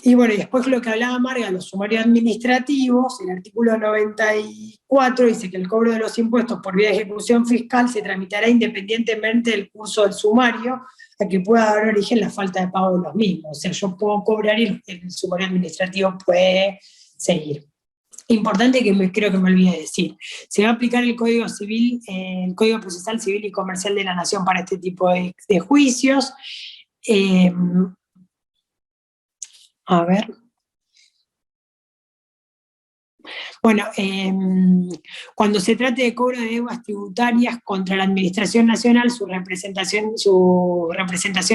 Y bueno, y después lo que hablaba Marga, los sumarios administrativos, el artículo 94 dice que el cobro de los impuestos por vía de ejecución fiscal se tramitará independientemente del curso del sumario, a que pueda dar origen la falta de pago de los mismos. O sea, yo puedo cobrar y el sumario administrativo puede seguir. Importante que creo que me olvidé de decir, se va a aplicar el Código Civil, el Código Procesal Civil y Comercial de la Nación para este tipo de juicios. A ver. Bueno, cuando se trate de cobro de deudas tributarias contra la Administración Nacional, su representación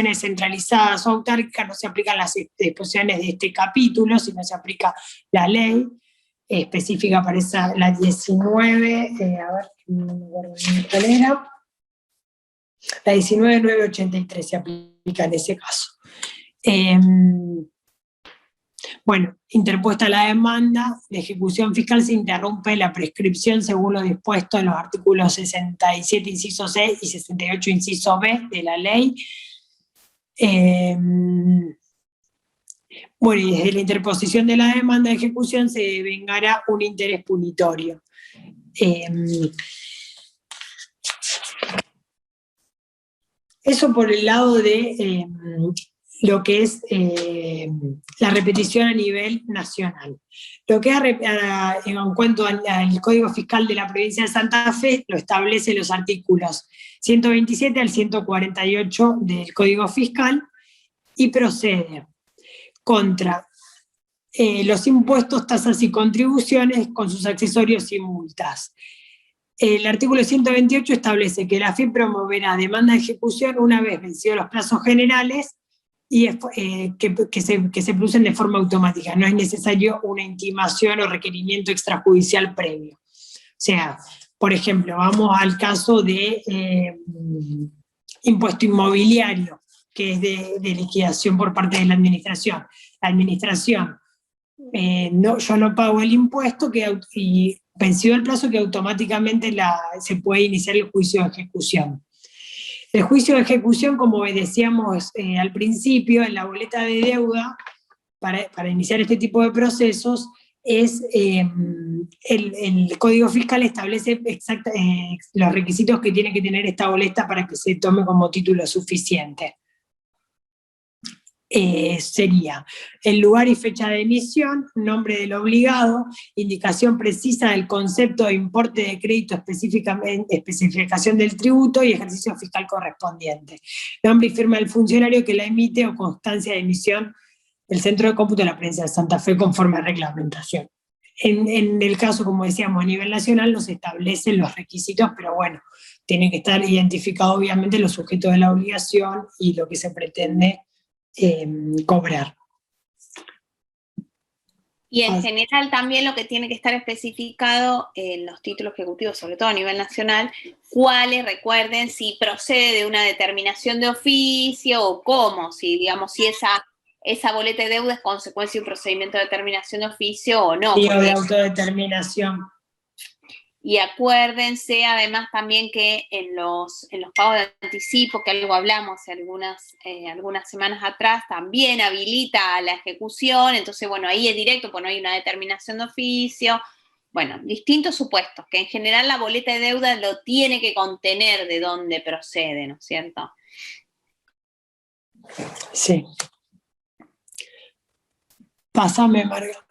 descentralizada o autárquica, no se aplican las disposiciones de este capítulo, sino se aplica la ley específica para esa, la 19, a ver, no me acuerdo cuál era, la 19.983 se aplica en ese caso. Bueno, interpuesta la demanda de ejecución fiscal, se interrumpe la prescripción según lo dispuesto en los artículos 67, inciso C y 68, inciso B de la ley. Bueno, y desde la interposición de la demanda de ejecución se devengará un interés punitorio. Eso por el lado de lo que es la repetición a nivel nacional. Lo que en cuanto al Código Fiscal de la provincia de Santa Fe, lo establece los artículos 127 al 148 del Código Fiscal y procede contra los impuestos, tasas y contribuciones con sus accesorios y multas. El artículo 128 establece que la AFIP promoverá demanda de ejecución una vez vencidos los plazos generales y que se producen de forma automática. No es necesario una intimación o requerimiento extrajudicial previo. O sea, por ejemplo, vamos al caso de impuesto inmobiliario, que es de liquidación por parte de la administración. La administración, yo no pago el impuesto y vencido el plazo que automáticamente se puede iniciar el juicio de ejecución. El juicio de ejecución, como decíamos al principio, en la boleta de deuda, para iniciar este tipo de procesos, es el Código Fiscal establece los requisitos que tiene que tener esta boleta para que se tome como título suficiente. Sería el lugar y fecha de emisión, nombre del obligado, indicación precisa del concepto de importe de crédito, especificación del tributo y ejercicio fiscal correspondiente. Nombre y firma del funcionario que la emite o constancia de emisión del Centro de Cómputo de la Provincia de Santa Fe conforme a reglamentación. En el caso, como decíamos, a nivel nacional no se establecen los requisitos, pero bueno, tiene que estar identificado obviamente los sujetos de la obligación y lo que se pretende cobrar. Y en general también lo que tiene que estar especificado en los títulos ejecutivos, sobre todo a nivel nacional, cuáles, recuerden, si procede de una determinación de oficio o cómo, si digamos, si esa boleta de deuda es consecuencia de un procedimiento de determinación de oficio o no. Sí, o de autodeterminación. Y acuérdense además también que en los pagos de anticipo, que algo hablamos hace algunas semanas atrás, también habilita la ejecución, entonces bueno, ahí es directo, pues no hay una determinación de oficio. Bueno, distintos supuestos, que en general la boleta de deuda lo tiene que contener de dónde procede, ¿no es cierto? Sí. Pásame, Marga.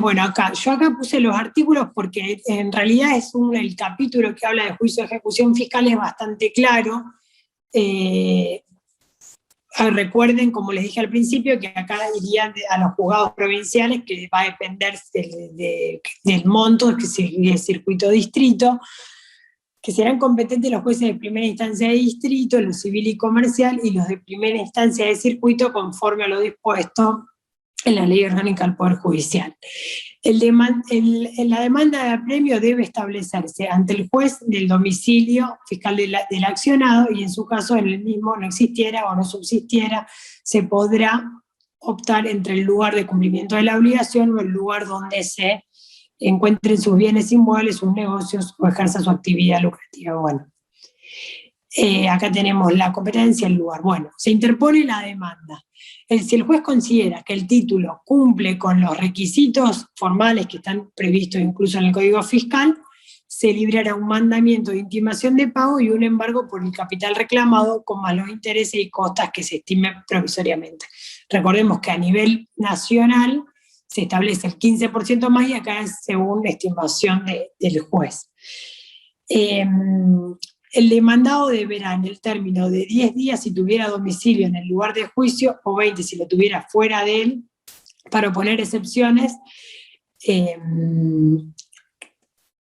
Bueno, yo acá puse los artículos porque en realidad el capítulo que habla de juicio de ejecución fiscal es bastante claro. Recuerden, como les dije al principio, que acá irían a los juzgados provinciales, que va a depender del monto, que sería el circuito distrito, que serán competentes los jueces de primera instancia de distrito, los civil y comercial, y los de primera instancia de circuito, conforme a lo dispuesto en la Ley Orgánica del Poder Judicial. La demanda de apremio debe establecerse ante el juez del domicilio fiscal del accionado y en su caso en el mismo no existiera o no subsistiera, se podrá optar entre el lugar de cumplimiento de la obligación o el lugar donde se encuentren sus bienes inmuebles, sus negocios o ejerza su actividad lucrativa. Bueno, acá tenemos la competencia, el lugar. Bueno, se interpone la demanda. Si el juez considera que el título cumple con los requisitos formales que están previstos incluso en el Código Fiscal, se librará un mandamiento de intimación de pago y un embargo por el capital reclamado con más los intereses y costas que se estimen provisoriamente. Recordemos que a nivel nacional se establece el 15% más y acá es según la estimación del juez. El demandado deberá en el término de 10 días si tuviera domicilio en el lugar de juicio o 20 si lo tuviera fuera de él para oponer excepciones,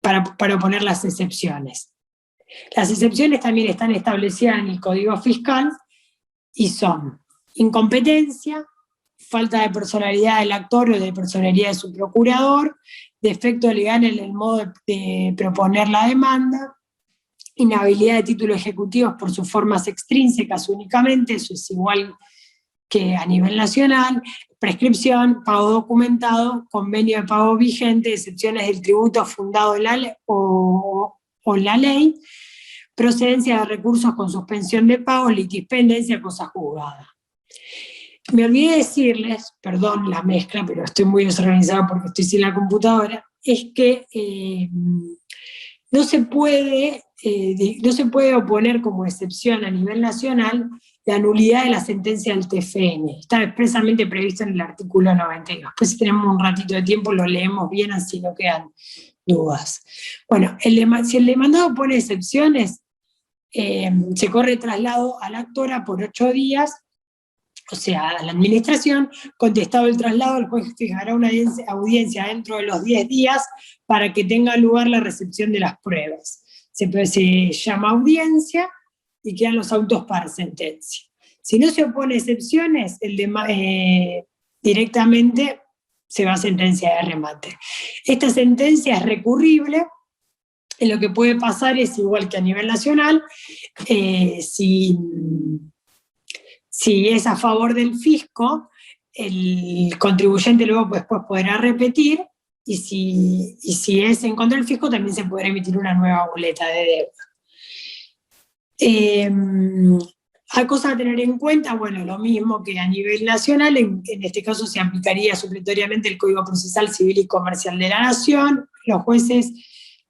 para oponer las excepciones. Las excepciones también están establecidas en el Código Fiscal y son incompetencia, falta de personalidad del actor o de personalidad de su procurador, defecto legal en el modo de proponer la demanda, inhabilidad de títulos ejecutivos por sus formas extrínsecas únicamente, eso es igual que a nivel nacional, prescripción, pago documentado, convenio de pago vigente, excepciones del tributo fundado en la ley o la ley, procedencia de recursos con suspensión de pago, litispendencia, cosa juzgada. Me olvidé decirles, perdón la mezcla, pero estoy muy desorganizada porque estoy sin la computadora, es que no se puede oponer como excepción a nivel nacional la nulidad de la sentencia del TFN. Está expresamente previsto en el artículo 92. Después si tenemos un ratito de tiempo lo leemos bien, así no quedan dudas. Bueno, si el demandado pone excepciones, se corre traslado a la actora por 8 días, o sea, a la administración. Contestado el traslado, el juez fijará una audiencia dentro de los 10 días para que tenga lugar la recepción de las pruebas. Se llama audiencia y quedan los autos para sentencia. Si no se opone excepciones, directamente se va a sentencia de remate. Esta sentencia es recurrible. Lo que puede pasar es igual que a nivel nacional, si es a favor del fisco, el contribuyente luego después podrá repetir, y si es en contra del fisco también se podrá emitir una nueva boleta de deuda. Hay cosas a tener en cuenta, bueno, lo mismo que a nivel nacional, en este caso se aplicaría supletoriamente el Código Procesal Civil y Comercial de la Nación. Los jueces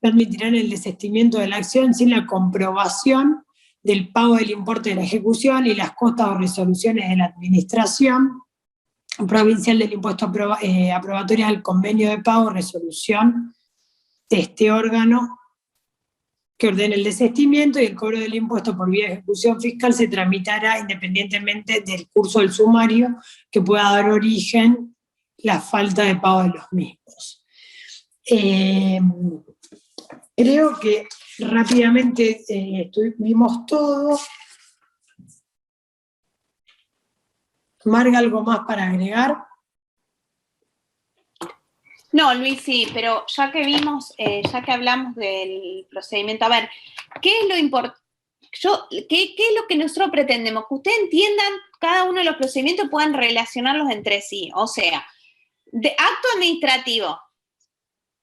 no admitirán el desistimiento de la acción sin la comprobación del pago del importe de la ejecución y las costas o resoluciones de la administración provincial del impuesto aprobatorio al convenio de pago, resolución de este órgano que ordene el desistimiento, y el cobro del impuesto por vía de ejecución fiscal se tramitará independientemente del curso del sumario que pueda dar origen la falta de pago de los mismos. Creo que rápidamente vimos todo. Marga, ¿algo más para agregar? No, Luis, sí, pero ya que ya que hablamos del procedimiento, a ver, ¿qué es lo importante? ¿Qué es lo que nosotros pretendemos? Que ustedes entiendan cada uno de los procedimientos y puedan relacionarlos entre sí. O sea, de acto administrativo,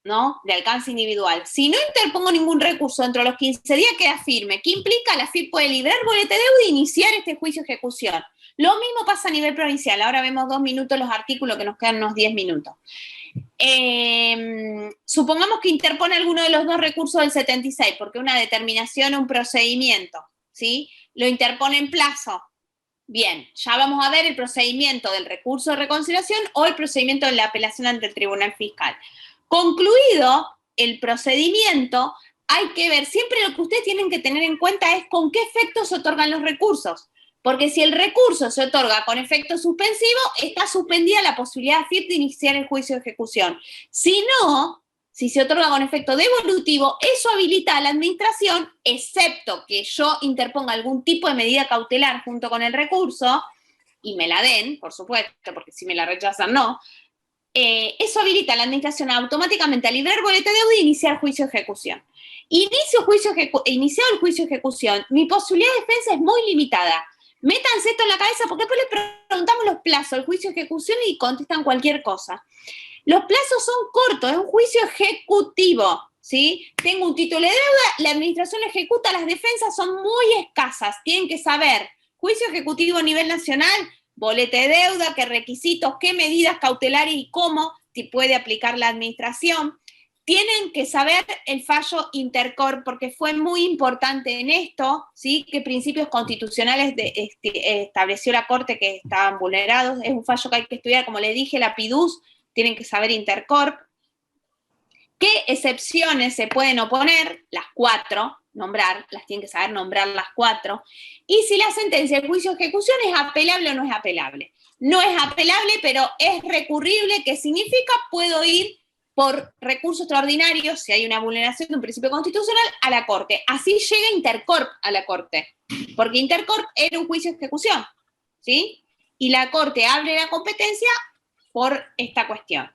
¿no? De alcance individual. Si no interpongo ningún recurso dentro de los 15 días, queda firme. ¿Qué implica? La FIP puede liberar boleta de deuda e iniciar este juicio de ejecución. Lo mismo pasa a nivel provincial. Ahora vemos 2 minutos los artículos, que nos quedan unos 10 minutos. Supongamos que interpone alguno de los 2 recursos del 76, porque una determinación o un procedimiento, ¿sí? Lo interpone en plazo. Bien, ya vamos a ver el procedimiento del recurso de reconciliación o el procedimiento de la apelación ante el Tribunal Fiscal. Concluido el procedimiento, hay que ver, siempre lo que ustedes tienen que tener en cuenta es con qué efectos se otorgan los recursos. Porque si el recurso se otorga con efecto suspensivo, está suspendida la posibilidad de FIP de iniciar el juicio de ejecución. Si no, si se otorga con efecto devolutivo, eso habilita a la administración, excepto que yo interponga algún tipo de medida cautelar junto con el recurso, y me la den, por supuesto, porque si me la rechazan no, eso habilita a la administración automáticamente a librar boleta de deuda e iniciar juicio de ejecución. Iniciado el juicio de ejecución, mi posibilidad de defensa es muy limitada. Métanse esto en la cabeza porque después les preguntamos los plazos del juicio de ejecución y contestan cualquier cosa. Los plazos son cortos, es un juicio ejecutivo, ¿sí? Tengo un título de deuda, la administración lo ejecuta, las defensas son muy escasas, tienen que saber, juicio ejecutivo a nivel nacional, boleta de deuda, qué requisitos, qué medidas cautelares y cómo puede aplicar la administración. Tienen que saber el fallo Intercorp, porque fue muy importante en esto, ¿sí? Que principios constitucionales estableció la Corte que estaban vulnerados. Es un fallo que hay que estudiar, como le dije, la PIDUS, tienen que saber Intercorp. ¿Qué excepciones se pueden oponer? Las 4, nombrar, las tienen que saber nombrar las 4. Y si la sentencia de juicio de ejecución es apelable o no es apelable. No es apelable, pero es recurrible, que significa puedo ir por recurso extraordinario, si hay una vulneración de un principio constitucional, a la Corte. Así llega Intercorp a la Corte, porque Intercorp era un juicio de ejecución, ¿sí? Y la Corte abre la competencia por esta cuestión.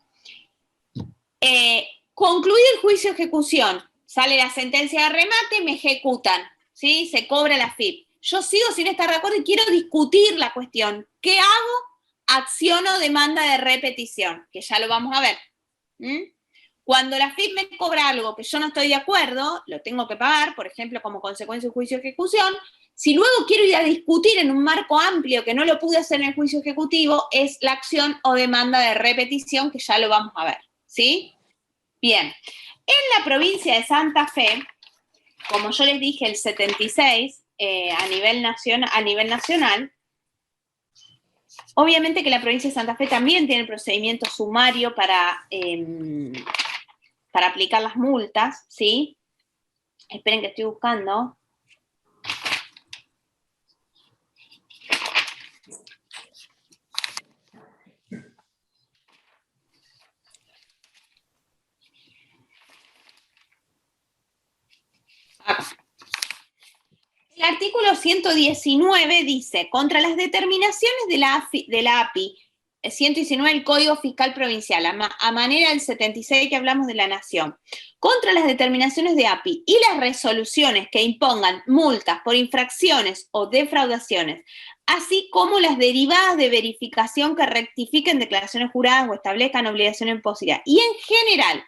Concluido el juicio de ejecución, sale la sentencia de remate, me ejecutan, ¿sí? Se cobra la FIP. Yo sigo sin estar de acuerdo y quiero discutir la cuestión. ¿Qué hago? Acciono demanda de repetición, que ya lo vamos a ver. Cuando la FIP me cobra algo que yo no estoy de acuerdo, lo tengo que pagar, por ejemplo, como consecuencia del juicio de ejecución. Si luego quiero ir a discutir en un marco amplio que no lo pude hacer en el juicio ejecutivo, es la acción o demanda de repetición, que ya lo vamos a ver, ¿sí? Bien, en la provincia de Santa Fe, como yo les dije, el 76, a nivel nacional, obviamente que la provincia de Santa Fe también tiene el procedimiento sumario para aplicar las multas, ¿sí? Esperen que estoy buscando. Acá. El artículo 119 dice, contra las determinaciones de la API 119 del Código Fiscal Provincial, a manera del 76 que hablamos de la Nación, contra las determinaciones de API y las resoluciones que impongan multas por infracciones o defraudaciones, así como las derivadas de verificación que rectifiquen declaraciones juradas o establezcan obligaciones imposibles. Y en general,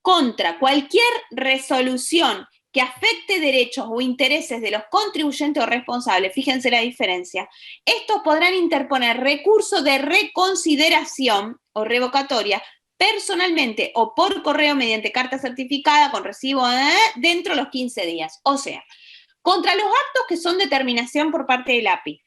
contra cualquier resolución que afecte derechos o intereses de los contribuyentes o responsables, fíjense la diferencia, estos podrán interponer recurso de reconsideración o revocatoria personalmente o por correo mediante carta certificada con recibo dentro de los 15 días. O sea, contra los actos que son determinación por parte del API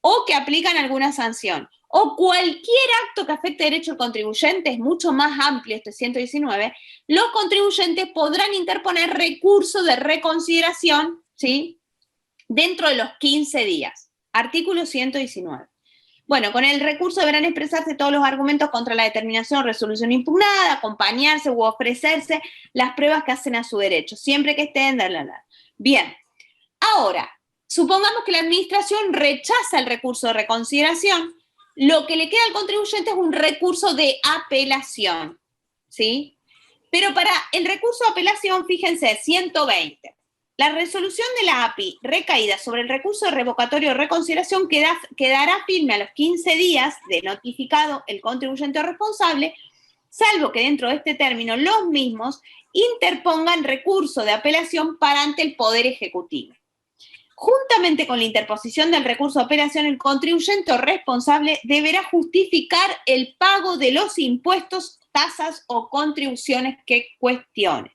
o que aplican alguna sanción o cualquier acto que afecte derecho al contribuyente, es mucho más amplio este 119, los contribuyentes podrán interponer recurso de reconsideración, ¿sí? Dentro de los 15 días. Artículo 119. Bueno, con el recurso deberán expresarse todos los argumentos contra la determinación o resolución impugnada, acompañarse u ofrecerse las pruebas que hacen a su derecho, siempre que estén... Bien, ahora, supongamos que la administración rechaza el recurso de reconsideración. Lo que le queda al contribuyente es un recurso de apelación, ¿sí? Pero para el recurso de apelación, fíjense, 120. La resolución de la API recaída sobre el recurso de revocatorio o reconsideración quedará firme a los 15 días de notificado el contribuyente o responsable, salvo que dentro de este término los mismos interpongan recurso de apelación para ante el Poder Ejecutivo. Juntamente con la interposición del recurso de apelación, el contribuyente o responsable deberá justificar el pago de los impuestos, tasas o contribuciones que cuestione.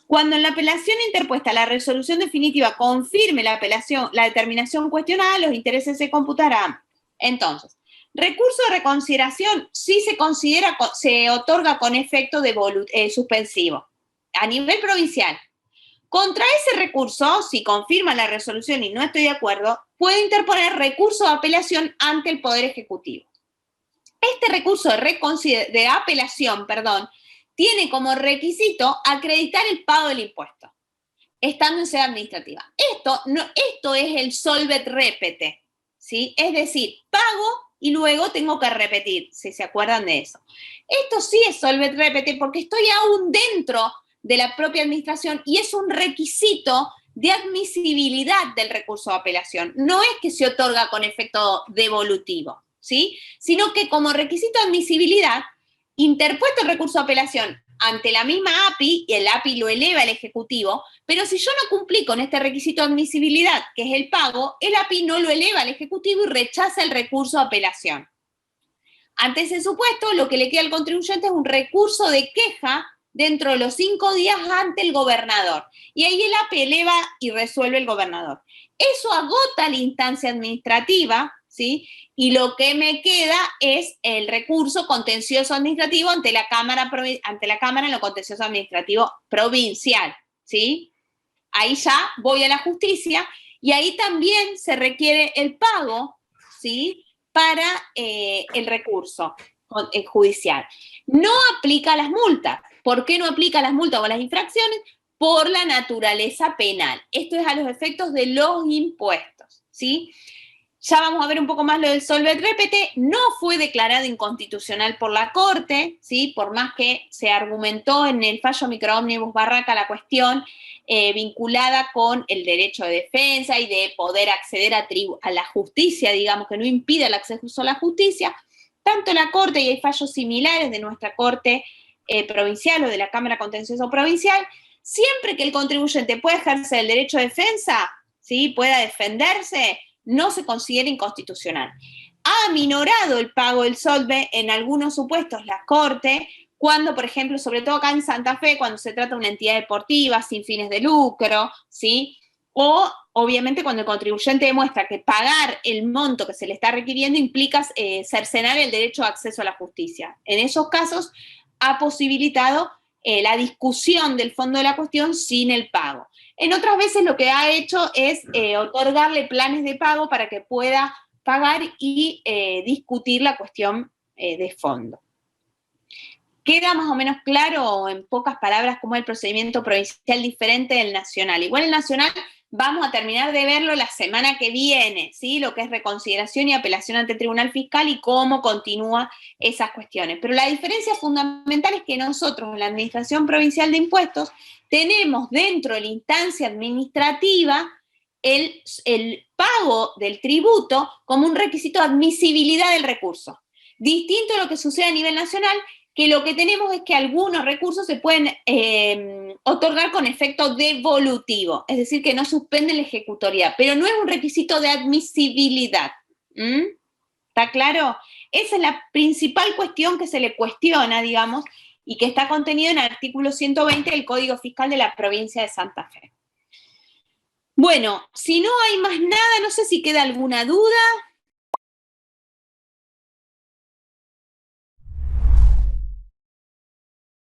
Cuando en la apelación interpuesta la resolución definitiva confirme la determinación cuestionada, los intereses se computarán. Entonces, recurso de reconsideración sí se otorga con efecto de suspensivo a nivel provincial. Contra ese recurso, si confirma la resolución y no estoy de acuerdo, puedo interponer recurso de apelación ante el Poder Ejecutivo. Este recurso de apelación, tiene como requisito acreditar el pago del impuesto, estando en sede administrativa. Esto es el solvet repete, ¿sí? Es decir, pago y luego tengo que repetir, si se acuerdan de eso. Esto sí es solvet repete porque estoy aún dentro de la propia administración y es un requisito de admisibilidad del recurso de apelación. No es que se otorga con efecto devolutivo, ¿sí? Sino que como requisito de admisibilidad, interpuesto el recurso de apelación ante la misma API, y el API lo eleva al Ejecutivo, pero si yo no cumplí con este requisito de admisibilidad, que es el pago, el API no lo eleva al Ejecutivo y rechaza el recurso de apelación. Ante ese supuesto, lo que le queda al contribuyente es un recurso de queja dentro de los 5 días ante el gobernador. Y ahí el API eleva y resuelve el gobernador. Eso agota la instancia administrativa, ¿sí? Y lo que me queda es el recurso contencioso administrativo ante la Cámara en lo contencioso administrativo provincial, ¿sí? Ahí ya voy a la justicia y ahí también se requiere el pago, ¿sí? Para el recurso judicial. No aplica las multas. ¿Por qué no aplica las multas o las infracciones? Por la naturaleza penal. Esto es a los efectos de los impuestos, ¿sí? Ya vamos a ver un poco más lo del solvet repete. No fue declarado inconstitucional por la Corte, ¿sí? Por más que se argumentó en el fallo microómnibus Barraca la cuestión vinculada con el derecho de defensa y de poder acceder a la justicia, digamos, que no impide el acceso a la justicia. Tanto la Corte, y hay fallos similares de nuestra Corte provincial o de la Cámara Contencioso Provincial, siempre que el contribuyente pueda ejercer el derecho de defensa, ¿sí? Pueda defenderse, no se considera inconstitucional. Ha aminorado el pago del solve en algunos supuestos la Corte, cuando, por ejemplo, sobre todo acá en Santa Fe, cuando se trata de una entidad deportiva sin fines de lucro, ¿sí? O, obviamente, cuando el contribuyente demuestra que pagar el monto que se le está requiriendo implica cercenar el derecho de acceso a la justicia. En esos casos, ha posibilitado la discusión del fondo de la cuestión sin el pago. En otras veces lo que ha hecho es otorgarle planes de pago para que pueda pagar y discutir la cuestión de fondo. ¿Queda más o menos claro, en pocas palabras, cómo es el procedimiento provincial diferente del nacional? Igual el nacional vamos a terminar de verlo la semana que viene, ¿sí? Lo que es reconsideración y apelación ante el Tribunal Fiscal y cómo continúa esas cuestiones. Pero la diferencia fundamental es que nosotros, en la Administración Provincial de Impuestos, tenemos dentro de la instancia administrativa el pago del tributo como un requisito de admisibilidad del recurso. Distinto a lo que sucede a nivel nacional, que lo que tenemos es que algunos recursos se pueden otorgar con efecto devolutivo, es decir, que no suspenden la ejecutoriedad, pero no es un requisito de admisibilidad. ¿Está claro? Esa es la principal cuestión que se le cuestiona, digamos, y que está contenido en el artículo 120 del Código Fiscal de la provincia de Santa Fe. Bueno, si no hay más nada, no sé si queda alguna duda.